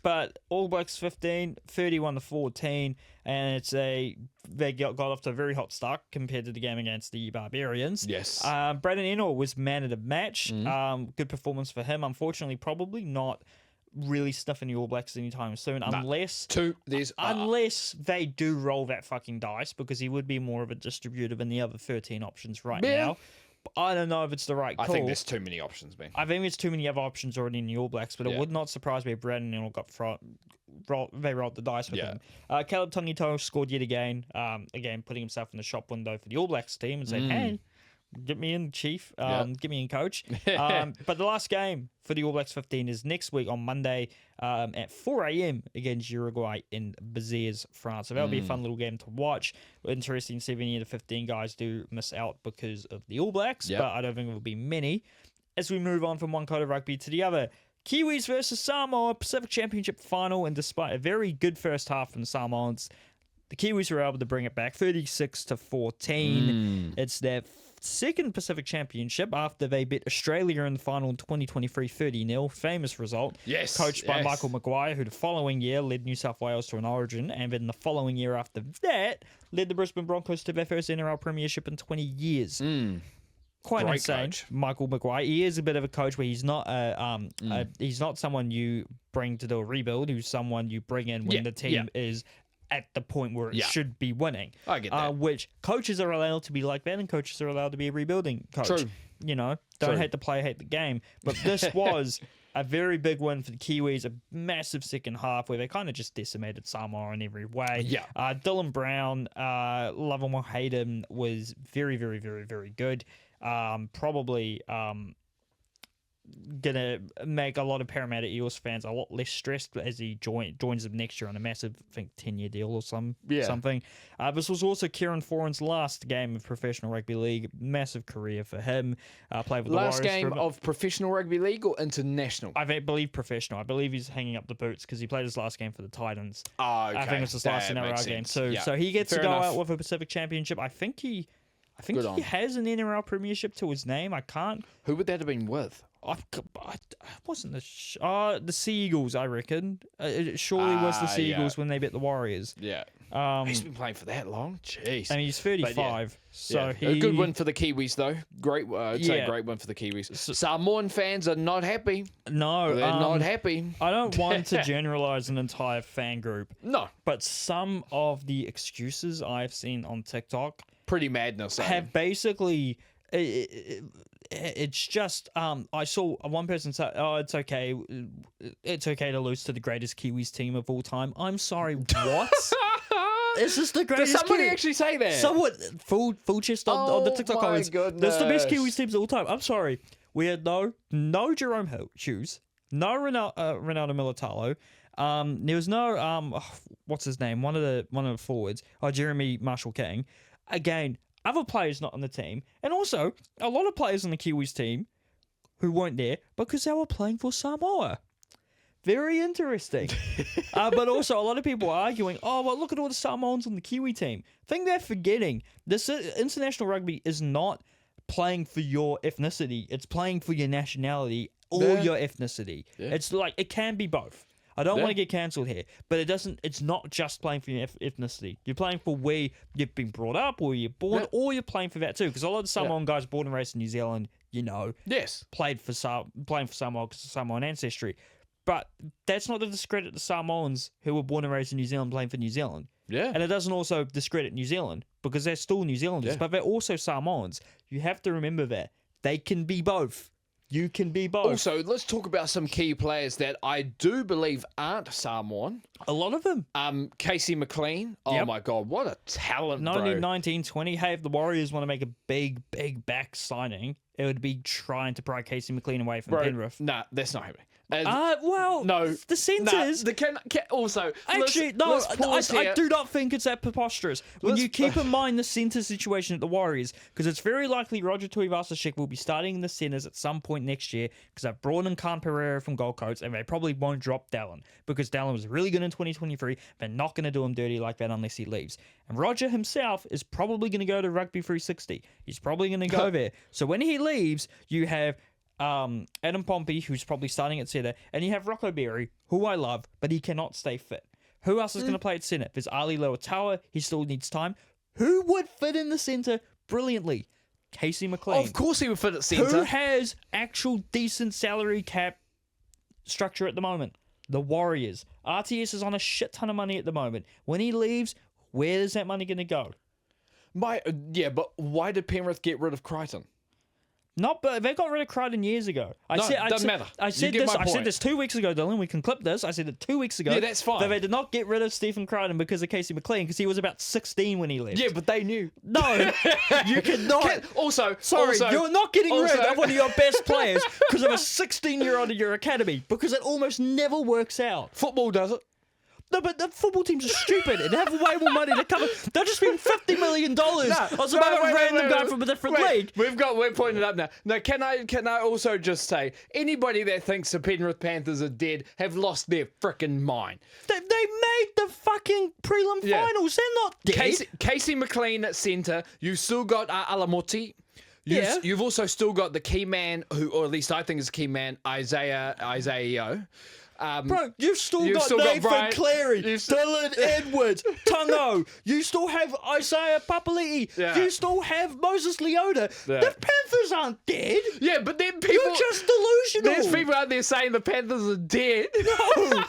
But All Blacks 15, 31-14, and they got off to a very hot start compared to the game against the Barbarians. Yes. Braden Ennor was man of the match. Good performance for him. Unfortunately, probably not really sniffing the All Blacks anytime soon, unless they do roll that fucking dice, because he would be more of a distributor than the other 13 options right now. I don't know if it's the right call. I think there's too many options, man. I think there's too many other options already in the All Blacks, but it would not surprise me if Braden Ennor they rolled the dice with him. Caleb Tangito scored yet again, putting himself in the shop window for the All Blacks team and saying, hey, get me in, Chief. Get me in, Coach. But the last game for the All Blacks 15 is next week on Monday at 4 a.m. against Uruguay in Béziers, France. So that'll be a fun little game to watch. Interesting to see if any of the 15 guys do miss out because of the All Blacks, but I don't think it will be many. As we move on from one kind of rugby to the other, Kiwis versus Samoa Pacific Championship final, and despite a very good first half from the Samoans, the Kiwis were able to bring it back 36-14. It's their second Pacific Championship after they beat Australia in the final in 2023 30-0. Famous result. Yes. Coached by Michael Maguire, who the following year led New South Wales to an origin, and then the following year after that led the Brisbane Broncos to their first NRL premiership in 20 years. Quite Great insane, coach. Michael Maguire. He is a bit of a coach where he's not he's not someone you bring to do a rebuild. He's someone you bring in when the team is at the point where it should be winning. I get that. Which coaches are allowed to be like that, and coaches are allowed to be a rebuilding coach. True. Don't hate the player, hate the game. But this was a very big win for the Kiwis, a massive second half where they kind of just decimated Samoa in every way. Dylan Brown, love him or hate him, was very, very, very, very good. Probably gonna make a lot of Parramatta Eels fans a lot less stressed as he joins them next year on a massive, I think, 10-year deal or something. This was also Kieran Foran's last game of professional rugby league. Massive career for him. Played with last the Warriors game of professional rugby league or international? I believe professional. I believe he's hanging up the boots because he played his last game for the Titans. Oh, okay. I think it's his last NRL game too. So he gets to go out with a Pacific Championship. I think he has an NRL premiership to his name. I can't. Who would that have been with? I wasn't the Sea Eagles, I reckon. It surely was the Sea Eagles when they beat the Warriors. Yeah. He's been playing for that long. Jeez. And he's 35. So a good win for the Kiwis, though. Great. I'd say great win for the Kiwis. Samoan fans are not happy. No, they're not happy. I don't want to generalize an entire fan group. No, but some of the excuses I've seen on TikTok, pretty madness, have basically. It's just I saw one person say, "Oh, it's okay to lose to the greatest Kiwis team of all time." I'm sorry, what? Is this the greatest? Did somebody actually say that? Someone full chest on the TikTok comments. Goodness. That's the best Kiwis teams of all time. I'm sorry, we had no Jerome Hughes, no Ronaldo Militalo. There was no what's his name? One of the forwards. Jeremy Marshall King. Again. Other players not on the team, and also a lot of players on the Kiwis team who weren't there because they were playing for Samoa. Very interesting. But also a lot of people are arguing, oh, well, look at all the Samoans on the Kiwi team. I think they're forgetting this international rugby is not playing for your ethnicity. It's playing for your nationality or your ethnicity. Yeah. It's like, it can be both. I don't want to get cancelled here, but it's not just playing for your ethnicity. You're playing for where you've been brought up, or you're born, or you're playing for that too. Because a lot of Samoan guys born and raised in New Zealand, playing for Samoa because of Samoan ancestry. But that's not to discredit the Samoans who were born and raised in New Zealand playing for New Zealand. Yeah. And it doesn't also discredit New Zealand because they're still New Zealanders, but they're also Samoans. You have to remember that. They can be both. You can be both. Also, let's talk about some key players that I do believe aren't Samoan. A lot of them. Casey McLean. Oh, my God. What a talent, bro. 1920. Hey, if the Warriors want to make a big back signing, it would be trying to pry Casey McLean away from Penrith. Nah, that's not happening. Well, no, the centres. Also, actually, I do not think it's that preposterous. When you keep in mind the centre situation at the Warriors, because it's very likely Roger Tuivasa-Sheck will be starting in the centres at some point next year, because they've brought in Khan Pereira from Gold Coast, and they probably won't drop Dallin, because Dallin was really good in 2023. They're not going to do him dirty like that unless he leaves. And Roger himself is probably going to go to Rugby 360. He's probably going to go there. So when he leaves, you have Adam Pompey, who's probably starting at centre, and you have Rocco Berry, who I love, but he cannot stay fit. Who else is going to play at centre? There's Ali Loatawa. He still needs time. Who would fit in the centre brilliantly? Casey McLean. Of course he would fit at centre. Who has actual decent salary cap structure at the moment? The Warriors. RTS is on a shit ton of money at the moment. When he leaves, where is that money going to go? But why did Penrith get rid of Crichton? But they got rid of Crichton years ago. Doesn't matter. I said this 2 weeks ago, Dylan. We can clip this. I said it 2 weeks ago. Yeah, that's fine. That they did not get rid of Stephen Crichton because of Casey McLean, because he was about 16 when he left. Yeah, but they knew. No, you cannot. Sorry, you're not getting rid of one of your best players because of a 16-year-old in your academy, because it almost never works out. Football does it. No, but the football teams are stupid and have way more money to cover. They'll just spend $50 million on some other random guy from a different league. We're pointing it up now. Now, can I also just say, anybody that thinks the Penrith Panthers are dead have lost their frickin' mind. They made the fucking prelim finals. They're not dead. Casey McLean at centre. You've still got Alamoti. You've also still got the key man, who, or at least I think is a key man, Isaiah. Bro, you've still got Nathan Cleary, Dylan Edwards, Tungo. You still have Isaiah Papali'i. Yeah. You still have Moses Leota. Yeah. The Panthers aren't dead. Yeah, but then people... You're just delusional. There's people out there saying the Panthers are dead. No,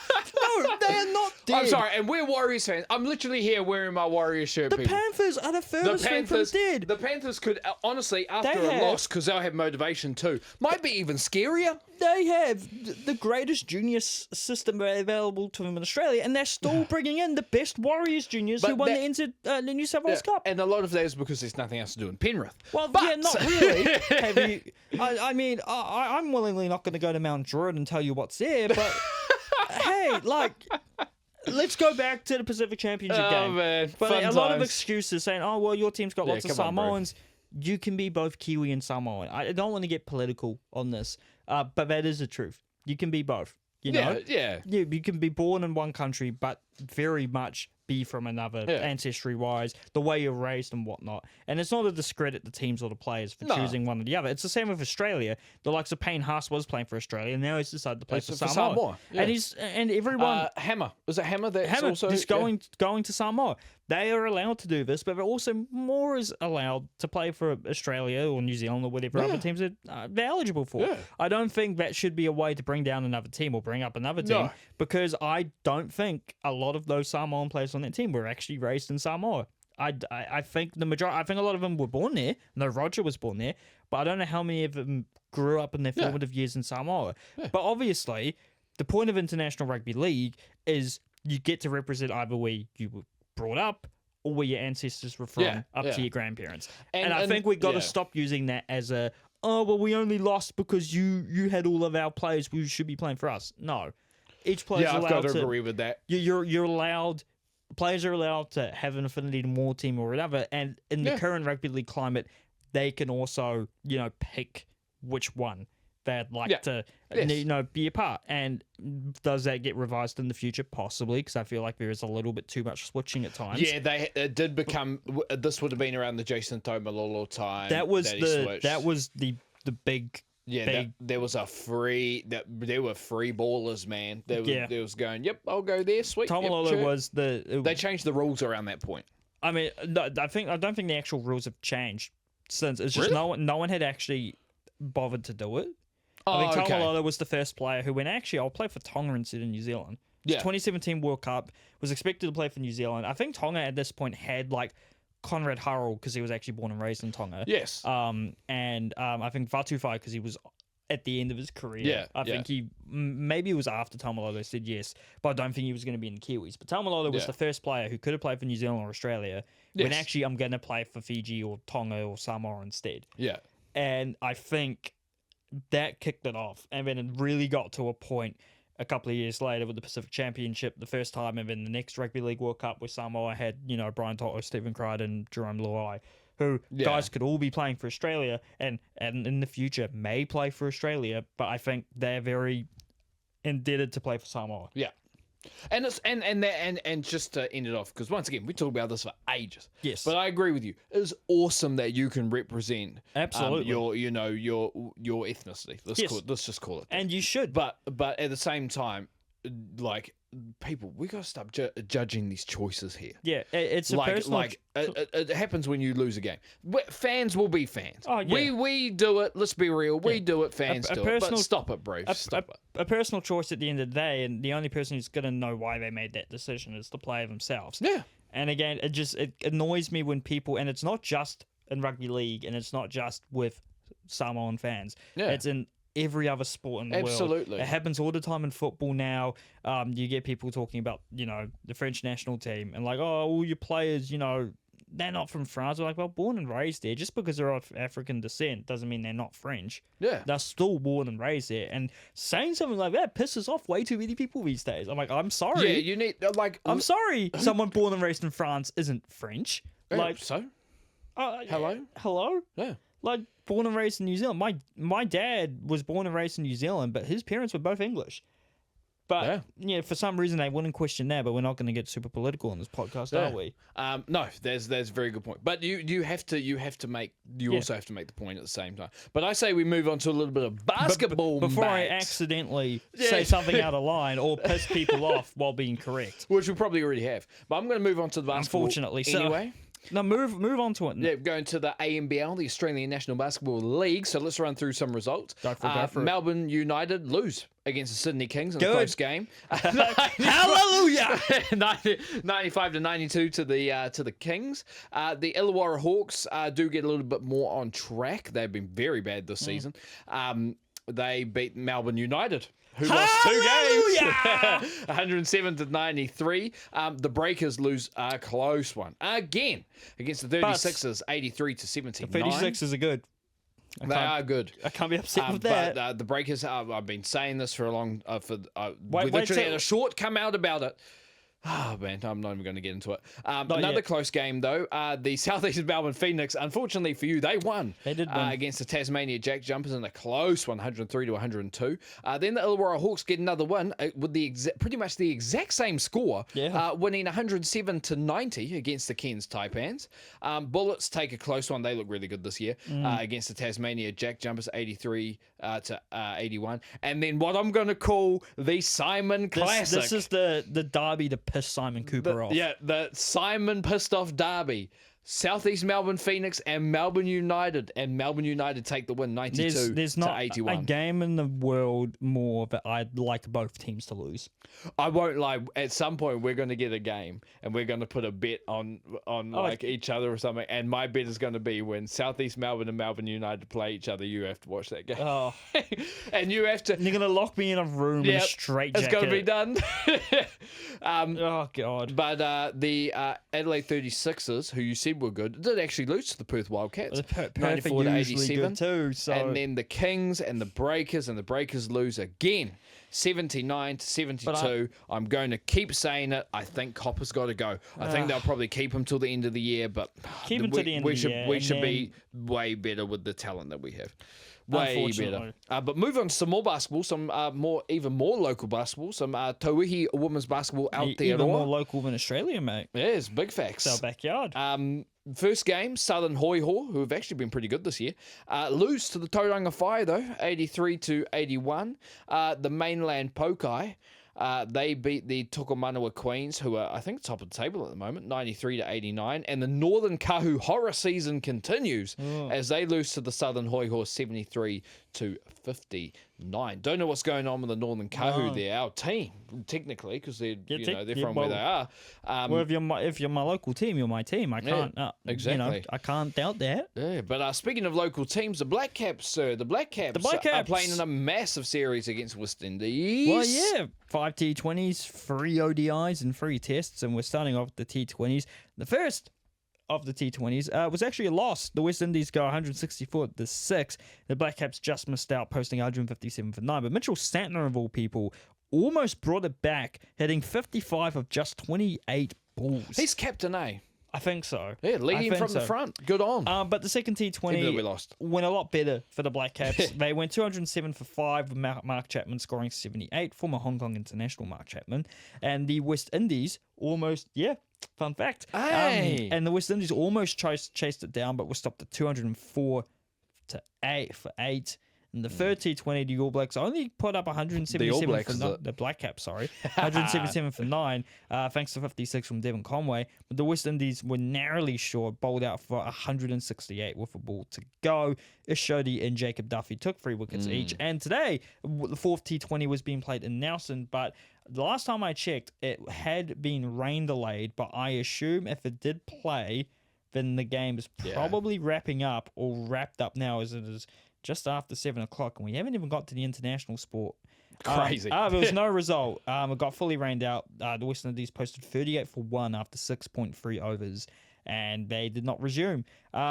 they are not dead. I'm sorry, and we're Warriors fans. I'm literally here wearing my Warriors shirt, The Panthers are the furthest thing from dead. The Panthers could, honestly, after a loss, because they'll have motivation too, might be even scarier. They have the greatest junior system available to them in Australia, and they're still bringing in the best Warriors juniors who won the New South Wales Cup. And a lot of that is because there's nothing else to do in Penrith. Well, not really. I'm willingly not going to go to Mount Druitt and tell you what's there, but hey, let's go back to the Pacific Championship game. Man, but a lot of excuses saying, "Oh, well, your team's got lots of Samoans." You can be both Kiwi and Samoan. I don't want to get political on this, but that is the truth. You can be both. You know? Yeah. You can be born in one country, but very much be from another, ancestry-wise, the way you're raised and whatnot. And it's not to discredit the teams or the players for choosing one or the other. It's the same with Australia. The likes of Payne Haas was playing for Australia, and now he's decided to play for Samoa. Yeah. And everyone... Hammer. Was it Hammer that's also... He's going to Samoa. They are allowed to do this, but they're also more is allowed to play for Australia or New Zealand or whatever other teams they're eligible for. Yeah. I don't think that should be a way to bring down another team or bring up another team, because I don't think a lot of those Samoan players on that team were actually raised in Samoa. I think the majority. I think a lot of them were born there. No, Roger was born there, but I don't know how many of them grew up in their formative years in Samoa. Yeah. But obviously, the point of International Rugby League is you get to represent either where you were brought up or where your ancestors were from, to your grandparents. And I think we've got to stop using that as a, we only lost because you had all of our players who should be playing for us. No. Each player's allowed to... I've got to agree with that. You're allowed... Players are allowed to have an affinity to more team or whatever, and in the current rugby league climate, they can also, pick which one they'd like to, be a part. And does that get revised in the future? Possibly, because I feel like there is a little bit too much switching at times. Yeah, it did become. This would have been around the Jason Taumalolo time. That was the big. Yeah, there was there were free ballers, man. There was going, yep, I'll go there, sweet. Taumalolo was they changed the rules around that point. I mean, I don't think the actual rules have changed since. It's just no one had actually bothered to do it. I think Taumalolo was the first player who went, actually, I'll play for Tonga instead of New Zealand. Yeah. 2017 World Cup, was expected to play for New Zealand. I think Tonga at this point had Conrad Hurrell, because he was actually born and raised in Tonga. Yes. I think Vatufai, because he was at the end of his career. Yeah. I think maybe it was after Taumalolo said yes, but I don't think he was going to be in the Kiwis. But Taumalolo was the first player who could have played for New Zealand or Australia when actually I'm going to play for Fiji or Tonga or Samoa instead. Yeah. And I think that kicked it off. And then it really got to a point a couple of years later with the Pacific Championship, the first time, and then the next Rugby League World Cup where Samoa had, Brian Toto, Stephen Crichton, Jerome Luai, who guys could all be playing for Australia and in the future may play for Australia, but I think they're very indebted to play for Samoa. Yeah. And it's and just to end it off, because once again we talk about this for ages. Yes, but I agree with you. It is awesome that you can represent absolutely your ethnicity. Let's just call it. And you should. But at the same time, like people, we gotta stop judging these choices here. Yeah, it's a personal. It happens when you lose a game. Fans will be fans. Oh, yeah. We do it. Let's be real. We do it. Fans do it. But stop it, bro. Stop it. A personal choice at the end of the day, and the only person who's gonna know why they made that decision is the player themselves. Yeah. And again, it annoys me when people, and it's not just in rugby league, and it's not just with Samoan fans. Yeah. It's in every other sport in the world. Absolutely. It happens all the time in football now. You get people talking about, the French national team and like, oh, all your players, they're not from France. We're like, well, born and raised there. Just because they're of African descent doesn't mean they're not French. Yeah. They're still born and raised there. And saying something like that pisses off way too many people these days. I'm like, I'm sorry. Yeah, you need, I'm sorry someone born and raised in France isn't French. So? Hello? Yeah. Like, born and raised in New Zealand. My dad was born and raised in New Zealand, but his parents were both English. But for some reason they wouldn't question that. But we're not going to get super political on this podcast, are we? No, there's a very good point. But you also have to make the point at the same time. But I say we move on to a little bit of basketball before I accidentally say something out of line or piss people off while being correct, which we probably already have. But I'm going to move on to the basketball. Unfortunately, anyway. No, move on to it. Yeah, going to the ANBL, the Australian National Basketball League. So let's run through some results. Go for it. Melbourne United lose against the Sydney Kings in a close game. Hallelujah! 95-92 to the Kings. The Illawarra Hawks do get a little bit more on track. They've been very bad this season. They beat Melbourne United, who lost 2 games, 107-93. The Breakers lose a close one again against the 36ers, 83-79. The 36ers are good. They are good. I can't be upset with that. But the Breakers, I've been saying this for a long. We literally had a short come out about it. Oh, man, I'm not even going to get into it. Another close game, though. The Southeast Melbourne Phoenix, unfortunately for you, they won. They did win. Against the Tasmania Jack Jumpers in a close 103-102. Then the Illawarra Hawks get another one with pretty much the exact same score, winning 107-90 against the Cairns Taipans. Bullets take a close one. They look really good this year against the Tasmania Jack Jumpers, 83-81. And then what I'm going to call the Simon Classic. This is the derby to piss Simon Cooper off. Yeah, the Simon pissed off derby. Southeast Melbourne Phoenix and Melbourne United. And Melbourne United take the win 92-81. There's not a game in the world more that I'd like both teams to lose. I won't lie. At some point, we're going to get a game and we're going to put a bet on each other or something. And my bet is going to be when Southeast Melbourne and Melbourne United play each other, you have to watch that game. Oh. And you have to... And you're going to lock me in a room in a straight jacket. It's going to be done. Oh, God. But the Adelaide 36ers, who you said were good, did actually lose to the Perth Wildcats, 94-87 too. So. And then the Kings and the Breakers lose again, 79-72. I'm going to keep saying it. I think Copper's got to go. I think they'll probably keep him till the end of the year, but keep him to the end of the year. We should be way better with the talent that we have. Way better. But move on to some more basketball, some even more local basketball, some Tauihi women's basketball out there. Even more local than Australia, mate. Yes, big facts. It's our backyard. First game, Southern Hoiho, who have actually been pretty good this year, lose to the Tauranga Fire, though, 83-81. The mainland Pokai, they beat the Tokomanawa Queens, who are, I think, top of the table at the moment, 93-89. And the Northern Kahu horror season continues as they lose to the Southern Hoiho 73-59. Don't know what's going on with the Northern Kahu. They're our team, technically, because they're from where they are. Well, if you're my local team, you're my team. I can't exactly. I can't doubt that. Yeah, but speaking of local teams, the Black Caps, sir, the Black Caps are playing in a massive series against West Indies. Well, yeah, 5 T20s, 3 ODIs, and 3 tests, and we're starting off with the T20s. The first of the T20s was actually a loss. The West Indies go 164-6. The Black Caps just missed out, posting 157 for 9. But Mitchell Santner, of all people, almost brought it back, hitting 55 of just 28 balls. He's captain, eh? I think so. Yeah, leading from the front. Good on. But the second T20 we lost. went a lot better for the Black Caps. They went 207 for 5, with Mark Chapman scoring 78, former Hong Kong international Mark Chapman. And the West Indies almost, fun fact. Hey. And the West Indies almost chased it down, but were stopped at 204 for 8. In the third T20, the All Blacks only put up 177 the Black Caps, 177 for 9, thanks to 56 from Devon Conway. But the West Indies were narrowly short, bowled out for 168 with a ball to go. Ishodi and Jacob Duffy took 3 wickets each. And today, the fourth T20 was being played in Nelson, but the last time I checked, it had been rain delayed, but I assume if it did play, then the game is probably wrapping up or wrapped up now, as it is just after 7 o'clock, and we haven't even got to the international sport. Crazy. There was no result. It got fully rained out. The West Indies posted 38 for 1 after 6.3 overs, and they did not resume.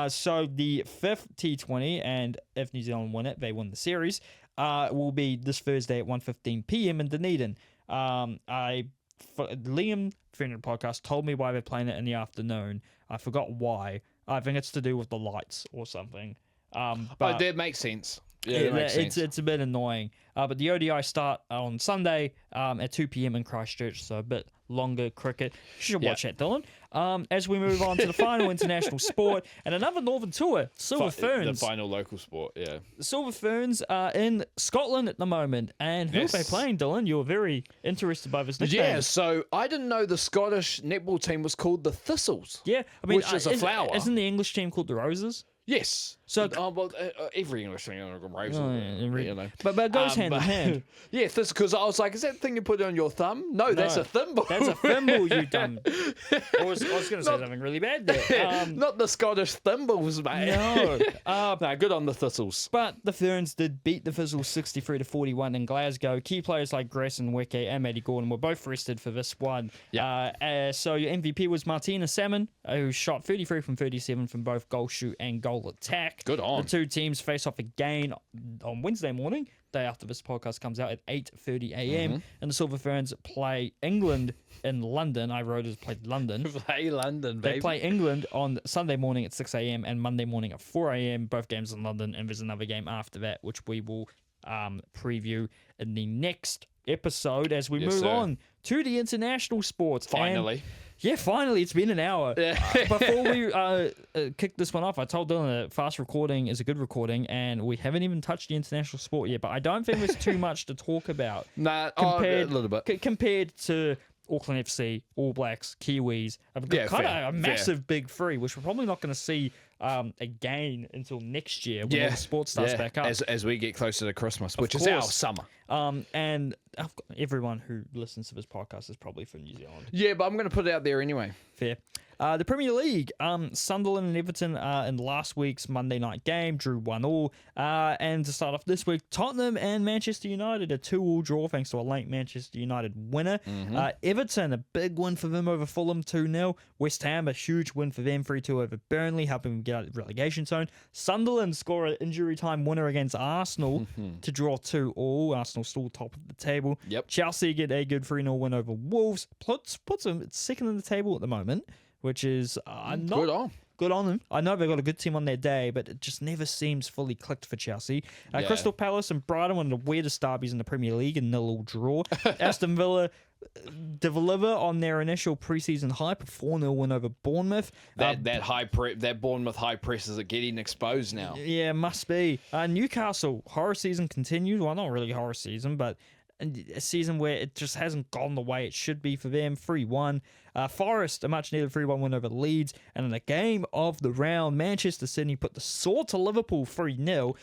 So the fifth T20, and if New Zealand win it, they win the series, will be this Thursday at 1:15 p.m. in Dunedin. Liam, friend of the podcast, told me why they're playing it in the afternoon. I forgot why. I think it's to do with the lights or something. But that makes sense. Yeah, that makes sense. It's a bit annoying. But the ODI start on Sunday at 2 p.m. in Christchurch, so a bit longer cricket. You should watch that, Dylan. As we move on to the final international sport and another Northern Tour, Silver Ferns. The final local sport, yeah. The Silver Ferns are in Scotland at the moment. And who are they playing, Dylan? You're very interested by this nickname. Yeah, so I didn't know the Scottish netball team was called the Thistles. Yeah, I mean, which is a flower. Isn't the English team called the Roses? Yes. So every English thing on a rose, you know. But it goes hand in hand. Yeah, because I was like, is that the thing you put on your thumb? No, that's a thimble. That's a thimble, you dumb. I was going to say something really bad there. Not the Scottish thimbles, mate. No. No, good on the Thistles. But the Ferns did beat the Thistles 63-41 in Glasgow. Key players like Grayson Weke and Matty Gordon were both rested for this one. Yep. So your MVP was Martina Salmon, who shot 33 from 37 from both goal shoot and goal attack. Good on. The two teams face off again on Wednesday morning, day after this podcast comes out, at 8:30 a.m. And the Silver Ferns play England in London. I wrote it played London. Play London, baby. They play England on Sunday morning at 6 a.m. and Monday morning at 4 a.m. Both games in London, and there's another game after that, which we will preview in the next episode as we move on to the international sports. Finally. Finally, it's been an hour. Before we kick this one off, I told Dylan that fast recording is a good recording, and we haven't even touched the international sport yet, but I don't think there's too much to talk about. Nah, a little bit. Compared to Auckland FC, All Blacks, Kiwis, a massive big three, which we're probably not going to see again until next year when all the sport starts back up. As we get closer to Christmas, which is our summer. And everyone who listens to this podcast is probably from New Zealand. Yeah, but I'm going to put it out there anyway. Fair. The Premier League, Sunderland and Everton in last week's Monday night game drew 1-1. And to start off this week, Tottenham and Manchester United, a 2-2 draw thanks to a late Manchester United winner. Everton, a big win for them over Fulham, 2-0. West Ham, a huge win for them, 3-2 over Burnley, helping them get out of the relegation zone. Sunderland score an injury time winner against Arsenal to draw 2-2. Arsenal still top of the table. Yep. Chelsea get a good 3-0 win over Wolves. Puts them second in the table at the moment, which is good on them. I know they've got a good team on their day, but it just never seems fully clicked for Chelsea. Crystal Palace and Brighton, one of the weirdest derbies in the Premier League, a 0-0 draw. Aston Villa deliver on their initial preseason hype, a 4-0 win over Bournemouth. That Bournemouth high presses are getting exposed now. Yeah, must be. Newcastle, horror season continued. Well, not really horror season, but a season where it just hasn't gone the way it should be for them. 3-1. Forest, a much-needed 3-1 win over Leeds. And in the game of the round, Manchester City put the sword to Liverpool 3-0.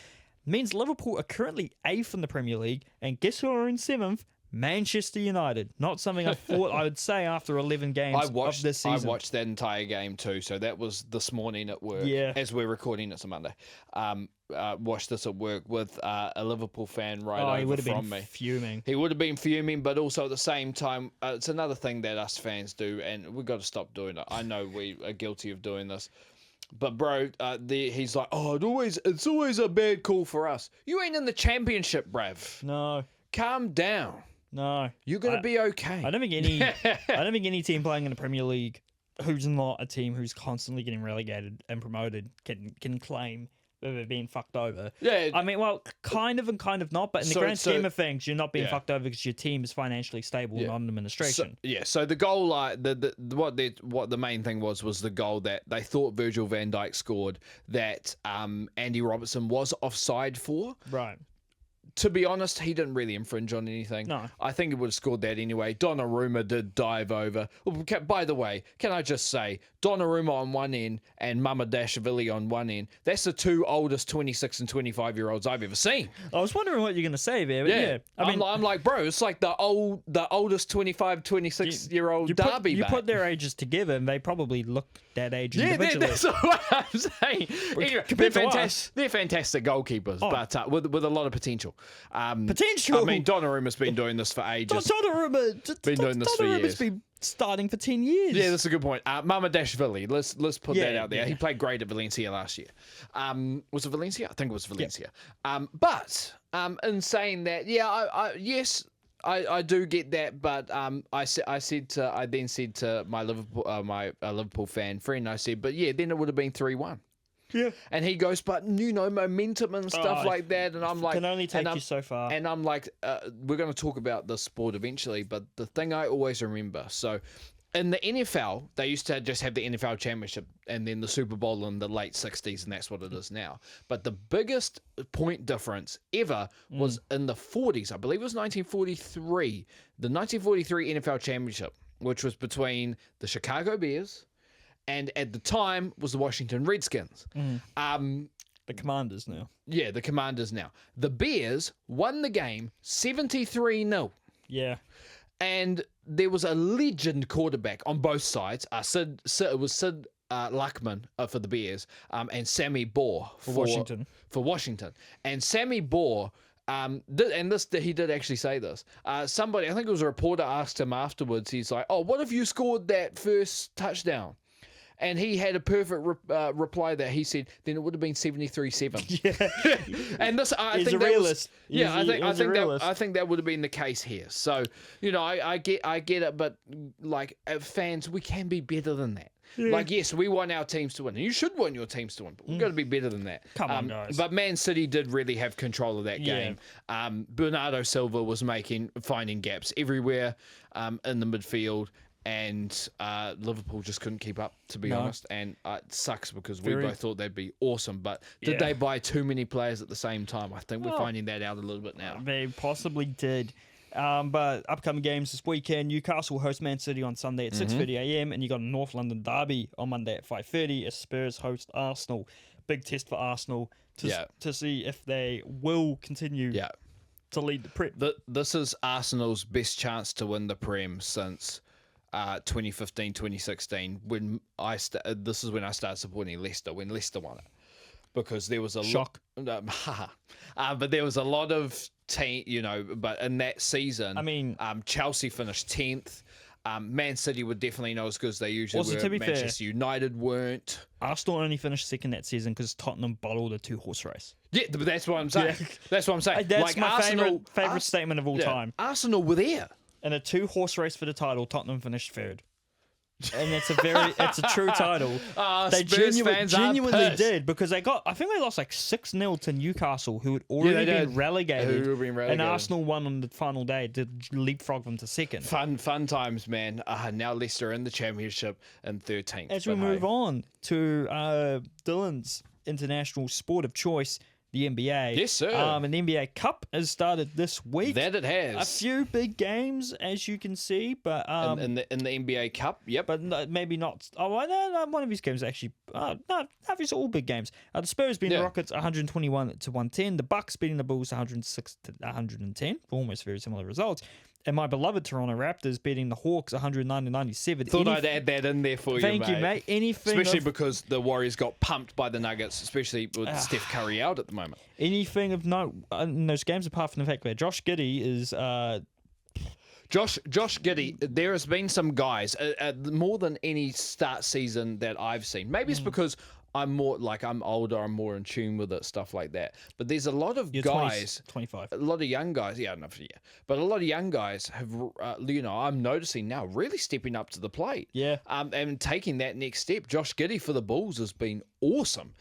Means Liverpool are currently 8th in the Premier League. And guess who are in 7th? Manchester United. Not something I thought I would say after 11 games of this season. I watched that entire game too, so that was this morning at work. Yeah. As we're recording, it's a Monday. Watched this at work with a Liverpool fan right over he would have from been me. fuming. He would have been fuming, but also at the same time, it's another thing that us fans do, and we've got to stop doing it. I know we are guilty of doing this. But bro, he's like, oh, it's always a bad call for us. You ain't in the championship, bruv. No. Calm down. No. You're gonna be okay. I don't think any team playing in the Premier League who's not a team who's constantly getting relegated and promoted can claim that they're being fucked over. Yeah. I mean, well, kind of and kind of not, but in the grand scheme of things, you're not being fucked over because your team is financially stable, not in administration. So the goal, what the main thing was the goal that they thought Virgil van Dijk scored that Andy Robertson was offside for. Right. To be honest, he didn't really infringe on anything. No. I think he would have scored that anyway. Donnarumma did dive over. By the way, can I just say, Donnarumma on one end and Mamadashvili on one end, that's the two oldest 26 and 25-year-olds I've ever seen. I was wondering what you're going to say there, but yeah. I mean, I'm like, bro, it's like the oldest 25, 26-year-old derby. You put their ages together and they probably look that age individually. Yeah, that's what I'm saying. Anyway, they're fantastic goalkeepers, but with a lot of potential. Potential. I mean, Donnarumma's been doing this for ages. Donnarumma's been starting for 10 years. Yeah, that's a good point. Mamadashvili, let's put that out there. Yeah. He played great at Valencia last year. Was it Valencia? I think it was Valencia. But in saying that, I do get that, but I then said to my Liverpool fan friend, I said, but yeah, then it would have been 3-1. Yeah. And he goes, but momentum and stuff like that. And I'm like, can only take you so far. And I'm like, we're going to talk about the sport eventually, but the thing I always remember, so in the NFL, they used to just have the NFL Championship and then the Super Bowl in the late 60s, and that's what it is now. But the biggest point difference ever was in the 40s. I believe it was 1943. The 1943 NFL Championship, which was between the Chicago Bears and at the time was the Washington Redskins. The Commanders now. Yeah, the Commanders now. The Bears won the game 73-0. Yeah. And there was a legend quarterback on both sides. It was Sid Luckman for the Bears and Sammy Baugh for Washington. For Washington. And Sammy Baugh, he did actually say this. Somebody, I think it was a reporter, asked him afterwards. He's like, "Oh, what if you scored that first touchdown?" And he had a perfect reply that he said, then it would have been 73-7. Yeah. And this, I He's think a that realist. was, I think that would have been the case here. So, I get it, but like fans, we can be better than that. Yeah. Like, yes, we want our teams to win, and you should want your teams to win, but we've got to be better than that. Come on, guys. But Man City did really have control of that game. Bernardo Silva was finding gaps everywhere in the midfield. And Liverpool just couldn't keep up, to be honest. And it sucks because we both thought they'd be awesome. But did they buy too many players at the same time? I think we're finding that out a little bit now. They possibly did. But upcoming games this weekend, Newcastle host Man City on Sunday at 6:30 a.m. And you got a North London derby on Monday at 5:30 as Spurs host Arsenal. Big test for Arsenal to see if they will continue to lead the Prem. This is Arsenal's best chance to win the Prem since 2015, 2016, when this is when I started supporting Leicester, when Leicester won it, because there was a shock. But there was a lot of but in that season, I mean, Chelsea finished 10th. Man City were definitely not as good as they usually were. To be Manchester fair, United weren't. Arsenal only finished second that season because Tottenham bottled a 2-horse race. Yeah, but that's what I'm saying. Yeah. That's what I'm saying. That's like my Arsenal, favorite statement of all time. Arsenal were there. In a 2-horse race for the title, Tottenham finished third. And it's a true title. They genuinely did, because I think they lost like 6-0 to Newcastle, who had already been relegated. And Arsenal won on the final day to leapfrog them to second. Fun times, man. Now Leicester in the championship in 13th. As we move on to Dylan's international sport of choice, the NBA. Yes, sir. And the NBA Cup has started this week. That it has. A few big games, as you can see, but in the NBA Cup, yep. But maybe not. Oh, no, one of these games actually. No, these are all big games. The Spurs beating the Rockets 121-110. The Bucks beating the Bulls 106-110. Almost very similar results. And my beloved Toronto Raptors beating the Hawks 109-97. Thought I'd add that in there for you, mate. Thank you, mate. Especially because the Warriors got pumped by the Nuggets, especially with Steph Curry out at the moment. Anything of note in those games, apart from the fact that Josh Giddey is... Josh Giddey, there has been some guys, more than any start season that I've seen. Maybe it's because I'm older, I'm more in tune with it, stuff like that. But there's a lot of guys, 25, a lot of young guys, but a lot of young guys have, I'm noticing now really stepping up to the plate. Yeah. And taking that next step. Josh Giddey for the Bulls has been awesome.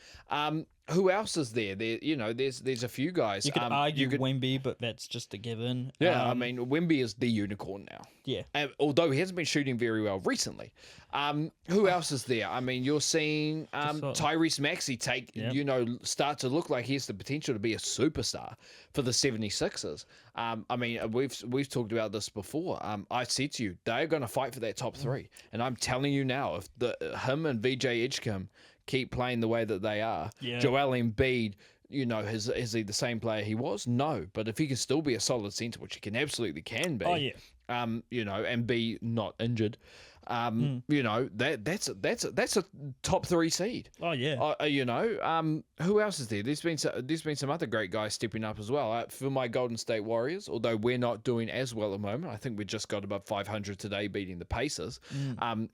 Who else is there? There's a few guys. You could argue Wemby, but that's just a given. Yeah, Wemby is the unicorn now. Yeah. Although he hasn't been shooting very well recently. Who else is there? You're seeing Tyrese Maxey start to look like he has the potential to be a superstar for the 76ers. We've talked about this before. I said to you, they're going to fight for that top three. And I'm telling you now, if him and VJ Edgecombe keep playing the way that they are, Joel Embiid, is he the same player he was? No, but if he can still be a solid centre, which he absolutely can be, and be not injured, that's a top three seed. Oh yeah. Who else is there? There's been some other great guys stepping up as well. For my Golden State Warriors, although we're not doing as well at the moment, I think we just got above 500 today, beating the Pacers. But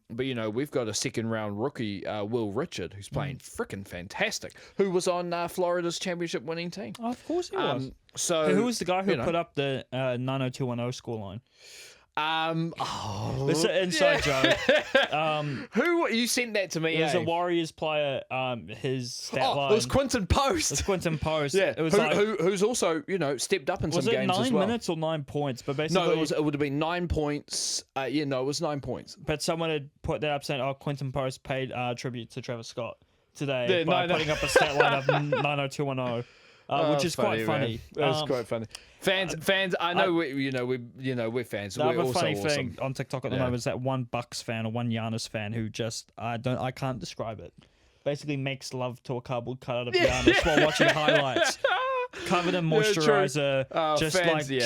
we've got a second round rookie, Will Richard, who's playing freaking fantastic. Who was on Florida's championship winning team? Oh, of course he was. So who was the guy who put up the 90210 scoreline? It's an inside joke. Who you sent that to me? It was a Warriors player. His stat line. It was Quinton Post. It's Quinton Post. Yeah, it was who's also stepped up in some games as well. Was it 9 minutes or 9 points? But basically, no, it would have been 9 points. It was 9 points. But someone had put that up saying, "Oh, Quinton Post paid tribute to Travis Scott today by putting up a stat line of 90210." Which is quite funny. That's quite funny. Fans. I know we're fans. The we're other also funny awesome. thing on TikTok at the moment is that one Bucks fan or one Giannis fan who just I can't describe it. Basically makes love to a cardboard cutout of Giannis while watching highlights. Covered in moisturizer,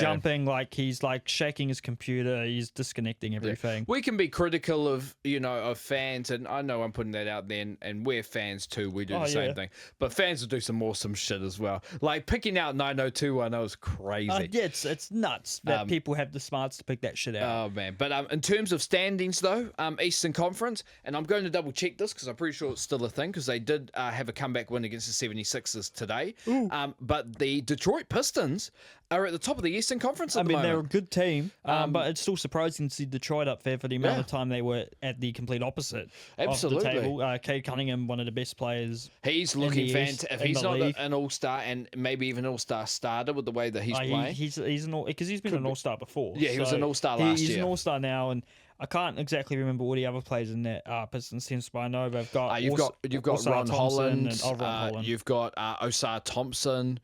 jumping, like he's like shaking his computer, he's disconnecting everything. We can be critical of of fans, and I know I'm putting that out there, and we're fans too. We do the same thing, but fans will do some awesome shit as well. Like picking out 90210 is crazy. It's nuts that people have the smarts to pick that shit out. Oh man! But in terms of standings though, Eastern Conference, and I'm going to double check this because I'm pretty sure it's still a thing because they did have a comeback win against the 76ers today. But the Detroit Pistons are at the top of the Eastern Conference at the moment. They're a good team, but it's still surprising to see Detroit up there for the amount of time they were at the complete opposite of the table. Cade Cunningham, one of the best players. He's looking fantastic. If he's not an all-star and maybe even an all-star starter with the way that he's playing. He's because he's been an all-star before. Yeah, he was an all-star last year. He's an all-star now, and I can't exactly remember all the other players in that Pistons team, but I know they've got you've got Ron Holland, Holland. You've got Osar Thompson.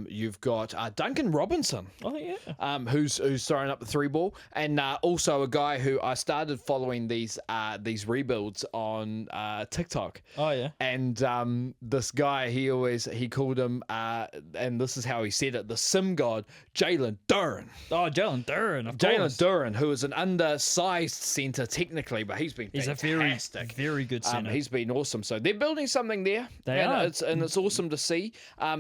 You've got Duncan Robinson. Oh yeah. Who's throwing up the three ball, and also a guy who I started following these rebuilds on TikTok. Oh yeah. And this guy, he called him, and this is how he said it, the sim god, Jalen Duren. Oh, Jalen Duren, of course. Jalen Duren, who is an undersized center technically, but he's been fantastic. A very good center. He's been awesome. So they're building something there. They are. It's awesome to see.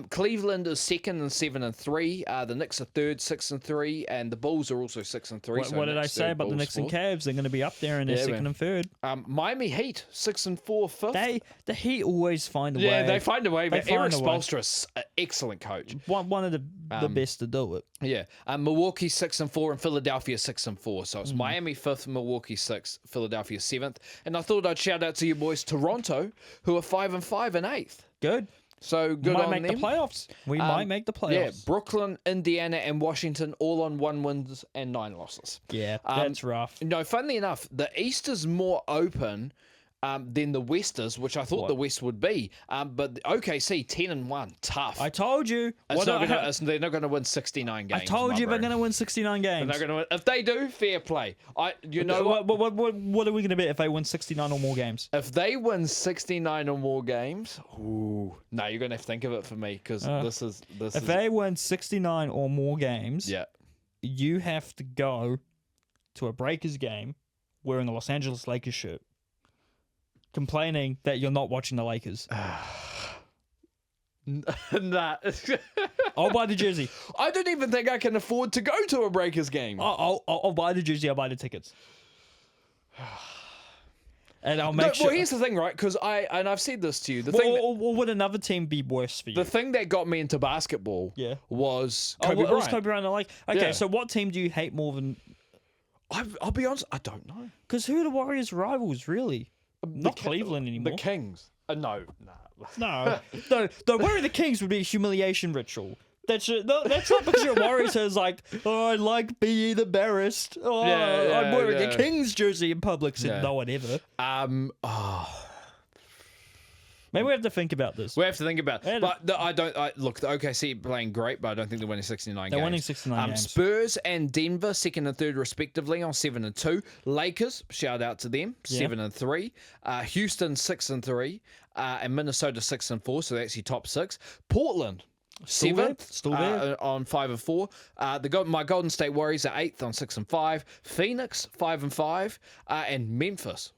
Cleveland is second and 7-3. The Knicks are third, 6-3, and the Bulls are also 6-3. What did I say about the Knicks and Cavs? They're going to be up there in their second and third. Miami Heat 6-4, fifth. The Heat always find a way. Yeah, they find a way. But Eric Spoelstra is an excellent coach. One of the best to do it. Yeah, Milwaukee 6-4 and Philadelphia 6-4. So it's Miami 5th, Milwaukee 6th, Philadelphia 7th. And I thought I'd shout out to you boys, Toronto, who are 5-5 and 8th. Good. So good on them. Might make the playoffs. We might make the playoffs. Yeah, Brooklyn, Indiana, and Washington all on 1 wins and 9 losses. Yeah, that's rough. No, funnily enough, the East is more open than the West is, which I thought the West would be. But OKC 10-1, tough. I told you. They're not going to win 69 games. I told you they're going to win 69 games. They're not going to win. If they do, fair play. You know what are we going to bet if they win 69 or more games? If they win 69 or more games, no, you're going to have to think of it for me because this is. If they win 69 or more games, you have to go to a Breakers game wearing a Los Angeles Lakers shirt, complaining that you're not watching the Lakers. Nah. I'll buy the jersey. I don't even think I can afford to go to a Breakers game. I'll buy the jersey. I'll buy the tickets. And I'll make sure. Well, here's the thing, right? Because I've said this to you. Would another team be worse for you? The thing that got me into basketball was Kobe Bryant. Was Kobe Bryant okay, so what team do you hate more than... I'll be honest, I don't know. Because who are the Warriors' rivals, really? Not Cleveland anymore. The Kings. No. No, wearing the Kings would be a humiliation ritual. That's not because your Warriors is like, I like being embarrassed. I'm wearing a Kings jersey in public. Said no one ever. Maybe we have to think about this. We have to think about it. But the OKC playing great, but I don't think they're winning 69 games. They're winning 69 games. Spurs and Denver, 2nd and 3rd respectively on 7 and 2. Lakers, shout out to them, 7 and 3. Houston, 6 and 3. And Minnesota, 6 and 4. So that's your top 6. Portland, Still 7th there. On 5 and 4. My Golden State Warriors are 8th on 6 and 5. Phoenix 5 and 5. And Memphis,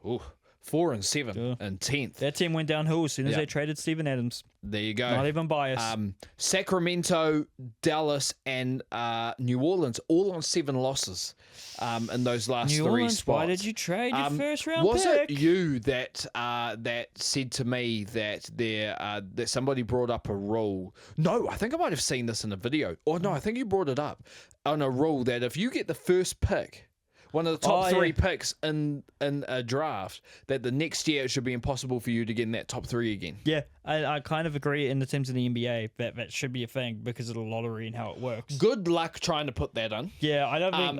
4 and 7 and 10th. That team went downhill as soon as they traded Steven Adams. There you go. Not even biased. Sacramento, Dallas, and New Orleans all on 7 losses in those last New 3 Orleans, spots. Why did you trade your first round was pick? it you that said to me that that somebody brought up a rule? No, I think I might have seen this in a video. Or no, I think you brought it up on a rule that if you get the first pick, one of the top 3 picks in a draft, that the next year it should be impossible for you to get in that top 3 again. Yeah, I kind of agree in the terms of the NBA that should be a thing because of the lottery and how it works. Good luck trying to put that in. Yeah, I don't think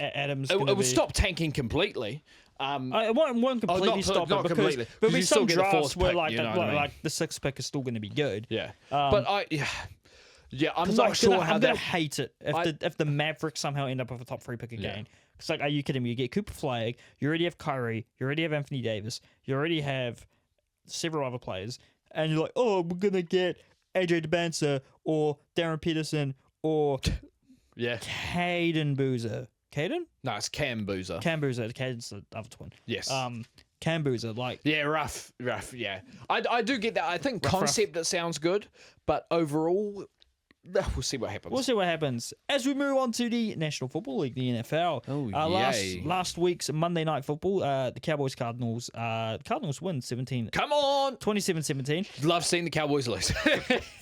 Adams. It would stop tanking completely. It won't completely stop it because completely, there'll be you some still get the drafts fourth where pick, the 6th pick is still going to be good. Yeah, but I'm not sure how I'm that. gonna hate it if the Mavericks somehow end up with a top 3 pick again. It's like, are you kidding me? You get Cooper Flag, you already have Kyrie, you already have Anthony Davis, you already have several other players, and you're like, oh, we're gonna get AJ DeBanza or Darren Peterson or Caden Boozer. Caden? No, it's Cam Boozer. Cam Boozer. Caden's the other twin. Yes. Cam Boozer, rough. Yeah, I do get that. I think concept it sounds good, but overall, we'll see what happens. As we move on to the National Football League, the NFL. Last week's Monday Night Football, the Cowboys-Cardinals. Cardinals win 17. Come on! 27-17. Love seeing the Cowboys lose.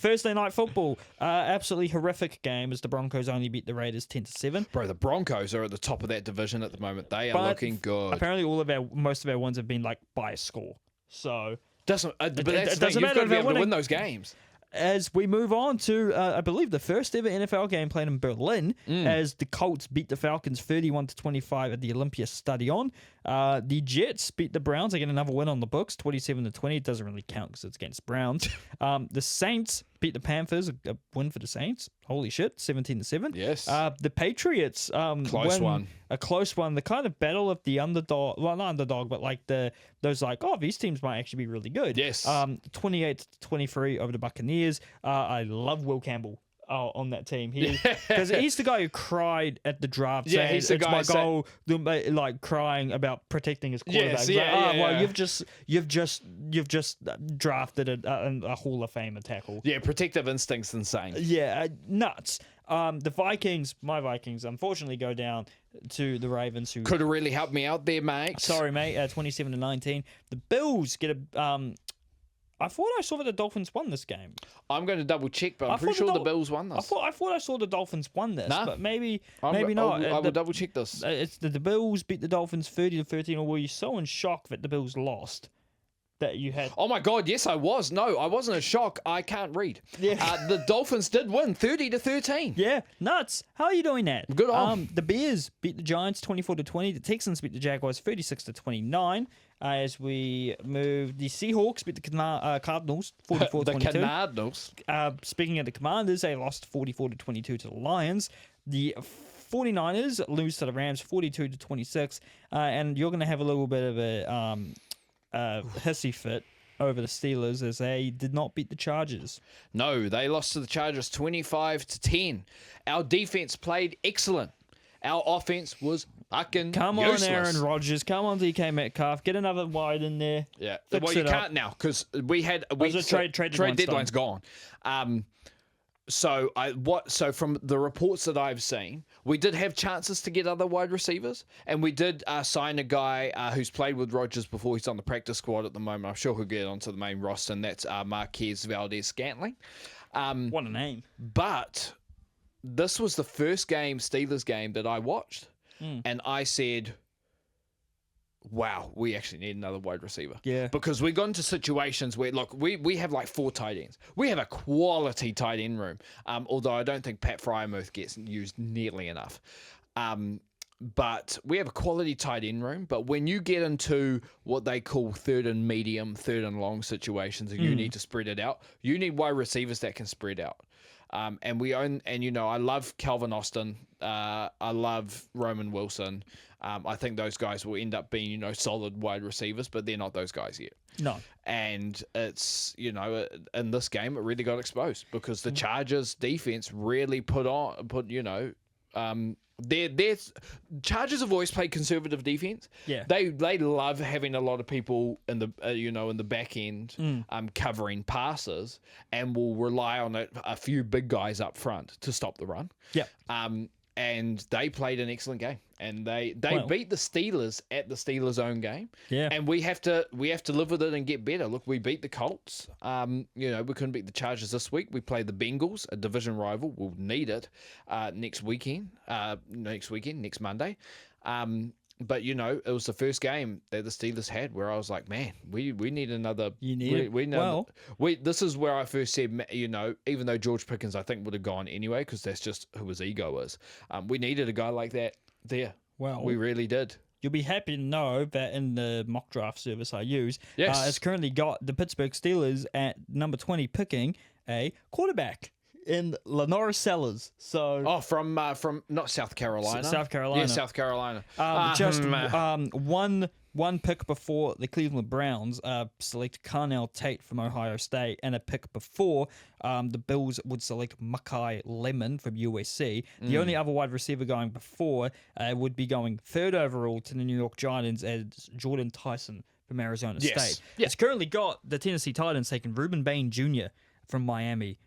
Thursday Night Football, absolutely horrific game as the Broncos only beat the Raiders 10-7. Bro, the Broncos are at the top of that division at the moment. They are looking good. Apparently, most of our wins have been by a score. So doesn't matter. You've got to be able to win those games. As we move on to, I believe, the first ever NFL game played in Berlin, as the Colts beat the Falcons 31-25 at the Olympia Stadion. The Jets beat the Browns. They get another win on the books, 27-20. It doesn't really count because it's against Browns. The Saints beat the Panthers, a win for the Saints. Holy shit, 17-7. Yes. The Patriots, a close one. The kind of battle of the underdog, well, not underdog, but these teams might actually be really good. Yes. 28-23 over the Buccaneers. I love Will Campbell on that team. Because he's the guy who cried at the draft. Yeah, saying, he's the guy. It's my goal. Crying about protecting his quarterback. Yes, you've just drafted a Hall of Fame tackle. Yeah, protective instinct's insane. Yeah, nuts. The Vikings, my Vikings, unfortunately go down to the Ravens, who could have really helped me out there, mate. Sorry, mate. 27-19. The Bills get I thought I saw that the Dolphins won this game. I'm going to double check, but I'm pretty sure the Bills won this. I thought I saw the Dolphins won this, but maybe not. I will double check this. It's the Bills beat the Dolphins 30-13, or were you so in shock that the Bills lost? that you had? Oh my God, yes, I was. No, I wasn't in shock. I can't read. Yeah. The Dolphins did win 30-13. Yeah, nuts. How are you doing that? Good on. The Bears beat the Giants 24-20. The Texans beat the Jaguars 36-29. As we move, the Seahawks beat the Cardinals 44-22. The Cardinals. Speaking of the Commanders, they lost 44-22 to the Lions. The 49ers lose to the Rams 42-26. And you're going to have a little bit of a hissy fit over the Steelers as they did not beat the Chargers. No, they lost to the Chargers 25-10. Our defense played excellent. Our offense was fucking useless. Aaron Rodgers. Come on, DK Metcalf. Get another wide in there. Yeah. Fix Well, you it up. can't now because we had trade deadline's gone. So from the reports that I've seen, we did have chances to get other wide receivers, and we did sign a guy who's played with Rodgers before. He's on the practice squad at the moment. I'm sure he'll get onto the main roster, and that's Marquez Valdez-Scantling. What a name. But this was the first Steelers game that I watched, and I said, wow, we actually need another wide receiver. Yeah. Because we got into situations where, look, we have like 4 tight ends. We have a quality tight end room, although I don't think Pat Fryermuth gets used nearly enough. But we have a quality tight end room. But when you get into what they call third and medium, third and long situations, and you need to spread it out, you need wide receivers that can spread out. I love Calvin Austin. I love Roman Wilson. I think those guys will end up being, solid wide receivers, but they're not those guys yet. No. And it's, in this game, it really got exposed because the Chargers defense really their Chargers have always played conservative defense. Yeah. They love having a lot of people in the in the back end covering passes, and will rely on a few big guys up front to stop the run. Yeah. And they played an excellent game, and they beat the Steelers at the Steelers' own game. Yeah. And we have to live with it and get better. Look, we beat the Colts. We couldn't beat the Chargers this week. We played the Bengals, a division rival. We'll need it next Monday. But it was the first game that the Steelers had where I was like, man, we need another. You need it. This is where I first said, even though George Pickens I think would have gone anyway because that's just who his ego is. We needed a guy like that there. Well, we really did. You'll be happy to know that in the mock draft service I use, yes, it's currently got the Pittsburgh Steelers at number 20 picking a quarterback in Lenora Sellers. So from not South Carolina. South Carolina. Yeah, South Carolina. One pick before the Cleveland Browns select Carnell Tate from Ohio State, and a pick before the Bills would select Makai Lemon from USC. The only other wide receiver going before would be going 3rd overall to the New York Giants as Jordan Tyson from Arizona State. Yeah. It's currently got the Tennessee Titans taking Reuben Bain Jr. from Miami.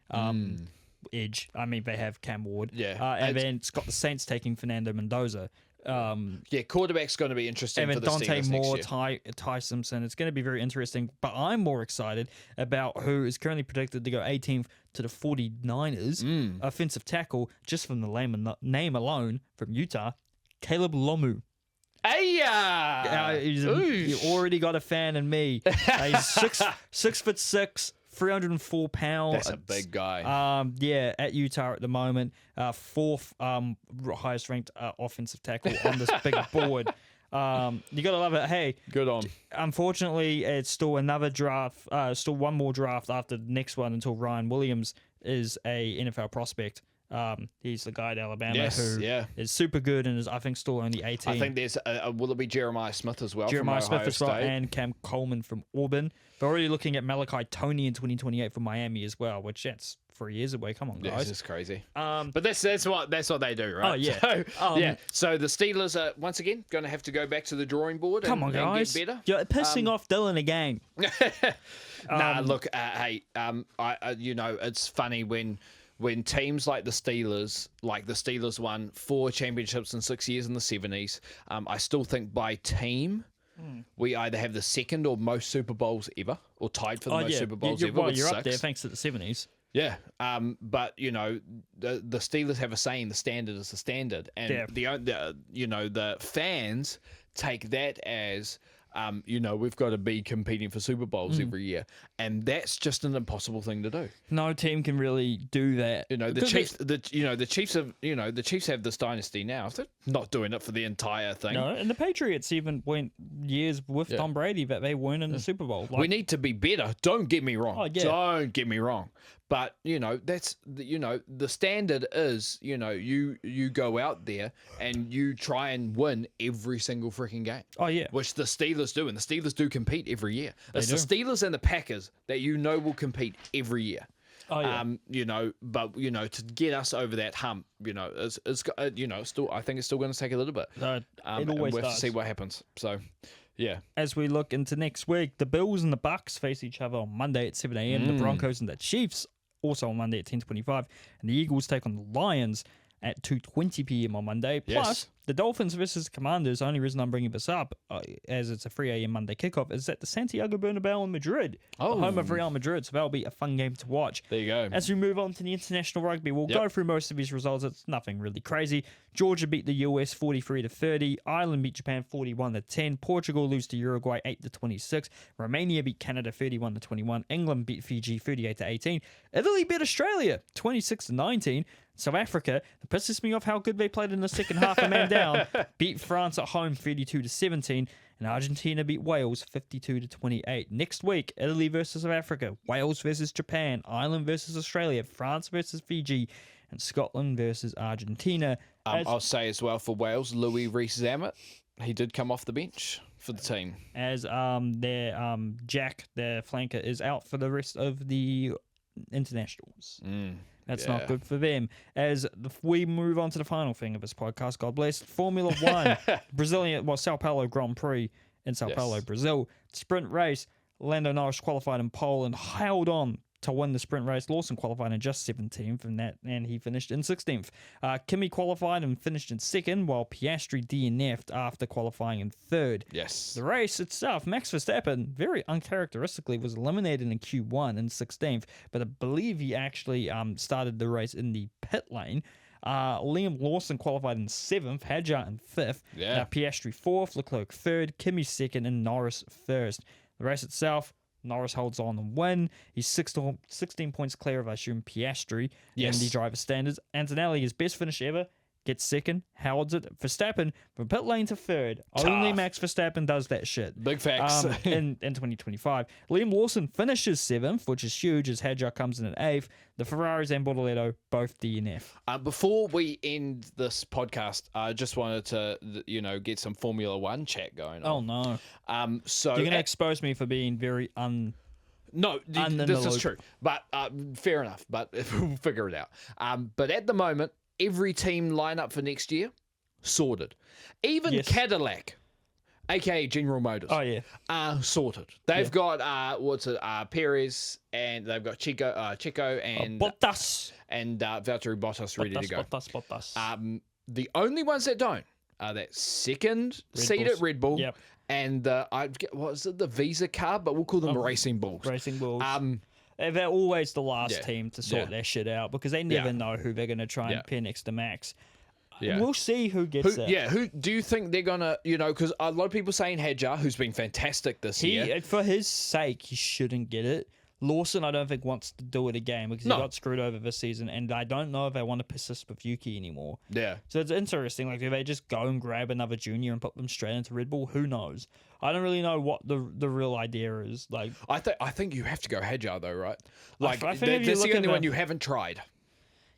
Edge. I mean, they have Cam Ward. Yeah. And then it's got the Saints taking Fernando Mendoza. Quarterback's going to be interesting for the Dante Steelers Moore, next year. Ty Simpson. It's going to be very interesting. But I'm more excited about who is currently predicted to go 18th to the 49ers. Offensive tackle, just from the name alone, from Utah, Caleb Lomu. Hey, You already got a fan in me. He's 6'6", 304 pounds. That's a big guy. At Utah at the moment, 4th highest ranked offensive tackle on this big board. You gotta love it. Hey, good on. Unfortunately, it's still another draft. Still one more draft after the next one until Ryan Williams is a NFL prospect. He's the guy at Alabama who is super good and is, I think, still only 18. I think there's will it be Jeremiah Smith as well? Jeremiah from Smith Ohio as well, State? and Cam Coleman from Auburn. They're already looking at Malachi Toney in 2028 from Miami as well, which that's 3 years away. Come on, guys. This is crazy. But that's what they do, right? Oh yeah. So, So the Steelers are once again going to have to go back to the drawing board. Come on, guys. And get better. You're pissing off Dylan again. Look, it's funny when teams like the Steelers won 4 championships in 6 years in the 70s. I still think by team, we either have the second or most Super Bowls ever, or tied for the most Super Bowls ever. Well, with you're 6. up there thanks to the 70s. Yeah, but the Steelers have a saying: the standard is the standard, and the fans take that as we've got to be competing for Super Bowls every year, and that's just an impossible thing to do. No team can really do that. The Chiefs have this dynasty now. They're not doing it for the entire thing. No, and the Patriots even went years with Tom Brady that they weren't in the Super Bowl. We need to be better. Don't get me wrong. Oh, yeah. Don't get me wrong. But that's the standard is you go out there and you try and win every single freaking game. Oh yeah, which the Steelers do, and the Steelers do compete every year. It's do. the Steelers and the Packers that will compete every year. Oh yeah. But to get us over that hump, it's still, I think it's still going to take a little bit. It always and we'll does. have to see what happens. So. Yeah. As we look into next week, the Bills and the Bucks face each other on Monday at 7 a.m. The Broncos and the Chiefs also on Monday at 10:25, and the Eagles take on the Lions at 2:20 p.m. on Monday. Plus, the Dolphins versus Commanders. The only reason I'm bringing this up, as it's a 3 a.m. Monday kickoff, is at the Santiago Bernabeu in Madrid, the home of Real Madrid. So that'll be a fun game to watch. There you go. As we move on to the international rugby, we'll go through most of these results. It's nothing really crazy. Georgia beat the US 43-30. Ireland beat Japan 41-10. Portugal lose to Uruguay 8-26. Romania beat Canada 31-21. England beat Fiji 38-18. Italy beat Australia 26-19. South Africa, it pisses me off how good they played in the second half, a man down, beat France at home 32-17, and Argentina beat Wales 52-28. Next week, Italy versus South Africa, Wales versus Japan, Ireland versus Australia, France versus Fiji, and Scotland versus Argentina. I'll say as well for Wales, Louis Rees-Zammit, he did come off the bench for the team. As their Jack, their flanker, is out for the rest of the internationals. That's not good for them. As we move on to the final thing of this podcast, God bless, Formula One, Sao Paulo Grand Prix in Sao Paulo, Brazil. Sprint race, Lando Norris qualified in pole and held on to win the sprint race. Lawson qualified in just 17th in that, and he finished in 16th. Kimi qualified and finished in second, while Piastri DNF'd after qualifying in third. Yes. The race itself, Max Verstappen, very uncharacteristically, was eliminated in Q1 in 16th, but I believe he actually started the race in the pit lane. Liam Lawson qualified in 7th, Hadjar in 5th, Piastri 4th, Leclerc 3rd, Kimi 2nd, and Norris 1st. The race itself, Norris holds on and win. He's 16 points clear of, I assume, Piastri in the driver standards. Antonelli, his best finish ever, gets second. Howard's it. Verstappen from pit lane to third. Tough. Only Max Verstappen does that shit. Big facts. In 2025. Liam Lawson finishes 7th, which is huge, as Hadjar comes in at 8th. The Ferraris and Bortoleto both DNF. Before we end this podcast, I just wanted to, get some Formula One chat going on. Oh, no. So you're going to expose me for being very No, this is true. But fair enough. But we'll figure it out. But at the moment, every team lineup for next year, sorted. Even Cadillac, aka General Motors. Oh, yeah. Sorted. They've got Perez, and they've got Chico and Bottas and Valtteri Bottas ready to go. Bottas. The only ones that don't are that second seat at Red Bull. Yep. And what is it, the Visa car? But we'll call them Racing Bulls. Racing Bulls. They're always the last team to sort their shit out because they never know who they're going to try and pair next to Max. Yeah. We'll see who gets it. Yeah, who do you think they're going to, because a lot of people saying Hadjar, who's been fantastic this year. For his sake, he shouldn't get it. Lawson, I don't think, wants to do it again because he got screwed over this season, and I don't know if they want to persist with Yuki anymore. Yeah. So it's interesting. Like, do they just go and grab another junior and put them straight into Red Bull? Who knows? I don't really know what the real idea is. Like, I think you have to go Hadjar though, right? Like, I think that's the only one you haven't tried.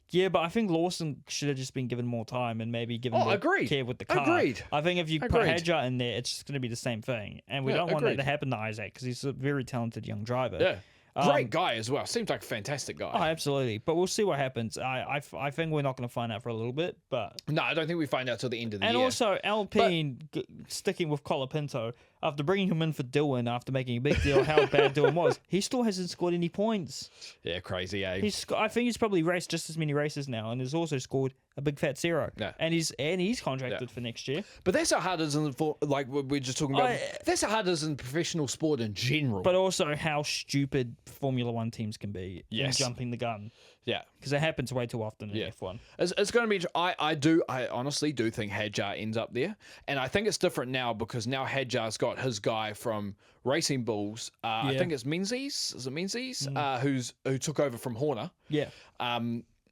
Yeah, but I think Lawson should have just been given more time and maybe given more care with the car. Agreed. I think if you put Hadjar in there, it's just going to be the same thing. And we don't want that to happen to Isaac because he's a very talented young driver. Yeah. Great guy as well. Seems like a fantastic guy. Oh, absolutely. But we'll see what happens. I think we're not going to find out for a little bit. But no, I don't think we find out till the end of the year. And also, Alpine sticking with Colapinto, after bringing him in for Dillon, after making a big deal how bad Dillon was, he still hasn't scored any points. Yeah, crazy, eh? I think he's probably raced just as many races now, and has also scored a big fat zero. Yeah. And he's contracted for next year. But that's how hard it is like we're just talking about. That's how hard it is in professional sport in general. But also how stupid Formula One teams can be in jumping the gun. Yeah. Because it happens way too often in F1. It's going to be. I honestly do think Hadjar ends up there, and I think it's different now because now Hadjar's got his guy from Racing Bulls. I think it's Menzies. Is it Menzies? Who took over from Horner? Yeah.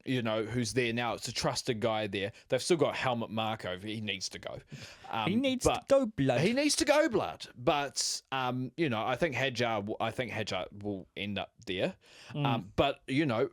Who's there now. It's a trusted guy there. They've still got Helmut Marko. He needs to go. He needs to go blood. He needs to go blood. But, I think Hadjar will end up there. But,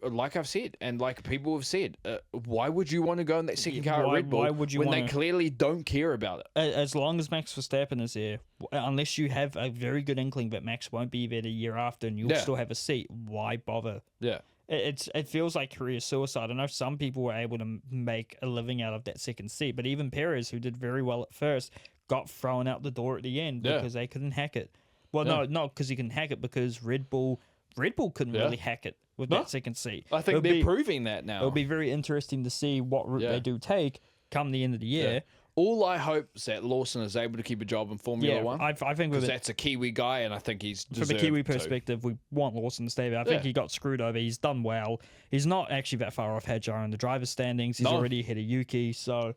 like I've said, and like people have said, why would you want to go in that second car at Red Bull when they clearly don't care about it? As long as Max Verstappen is there, unless you have a very good inkling that Max won't be there the year after and you'll still have a seat, why bother? Yeah. It feels like career suicide. I know some people were able to make a living out of that second seat, but even Perez, who did very well at first, got thrown out the door at the end because they couldn't hack it. Well, no, not because he couldn't hack it, because Red Bull couldn't really hack it with that second seat. I think they're proving that now. It'll be very interesting to see what route they do take come the end of the year. Yeah. All I hope is that Lawson is able to keep a job in Formula One. I think because that's a Kiwi guy, and I think he's from a Kiwi perspective, we want Lawson to stay there. I think he got screwed over. He's done well. He's not actually that far off Hadjar in the driver's standings. He's already ahead of Yuki, so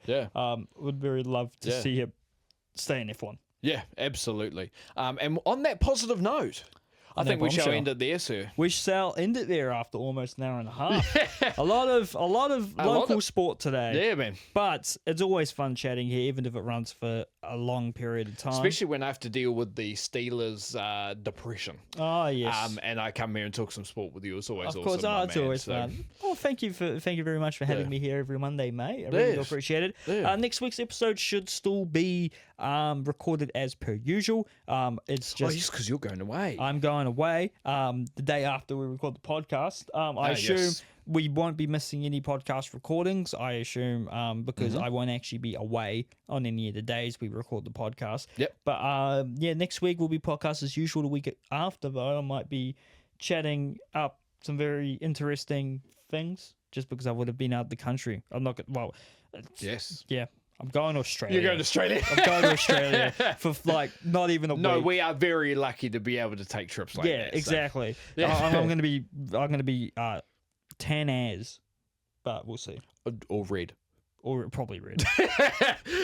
would very love to see him stay in F1. Yeah, absolutely. And on that positive note, I think we shall end it there, sir. We shall end it there after almost an hour and a half. A lot of local sport today. Yeah, man. But it's always fun chatting here, even if it runs for a long period of time. Especially when I have to deal with the Steelers' depression. Oh yes. And I come here and talk some sport with you. It's always awesome. Of course, it's always fun. Well, thank you very much for having me here every Monday, mate. I really do appreciate it. Yeah. Next week's episode should still be recorded as per usual. It's just because you're going away. I'm going away. The day after we record the podcast. I assume we won't be missing any podcast recordings. I assume because I won't actually be away on any of the days we record the podcast. Yep. But next week will be podcast as usual. The week after, though, I might be chatting up some very interesting things just because I would have been out of the country. I'm not. Well. Yes. Yeah. I'm going to Australia. You're going to Australia? I'm going to Australia for not even a week. No, we are very lucky to be able to take trips like that. Yeah, exactly. So. Yeah. I'm going to be tan as, but we'll see. Or red. Or probably red.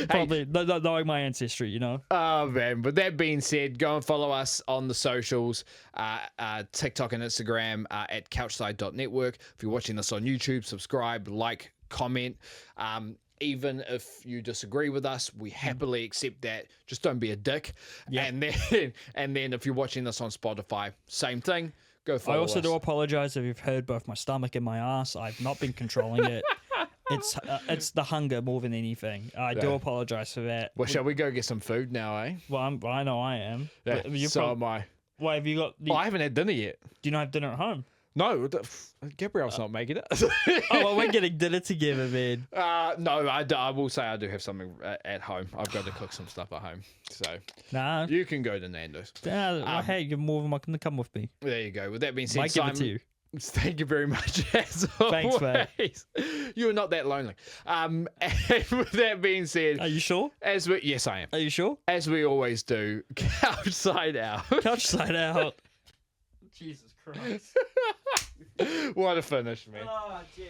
Probably knowing my ancestry, you know. Oh man! But that being said, go and follow us on the socials, TikTok and Instagram at CouchSide.network. If you're watching this on YouTube, subscribe, like, comment. Even if you disagree with us, we happily accept that. Just don't be a dick. Yep. And then if you're watching this on Spotify, same thing. Go follow us. I also do apologize if you've heard both my stomach and my ass. I've not been controlling it. It's the hunger more than anything. I do apologize for that. Well, shall we go get some food now, eh? Well, I know I am. Yeah, so am I. Why have you got? I haven't had dinner yet. Do you not have dinner at home? No, Gabrielle's not making it. Well, we're getting dinner together, man. No, I will say I do have something at home. I've got to cook some stuff at home. So you can go to Nando's. Hey, you're more than welcome to come with me. There you go. With that being said, Might Simon, give it to you. Thank you very much. As Thanks, always. Mate. You're not that lonely. And with that being said, are you sure? Yes, I am. Are you sure? As we always do, CouchSide out. CouchSide out. Jesus Christ. What a finish, man. Oh, gee.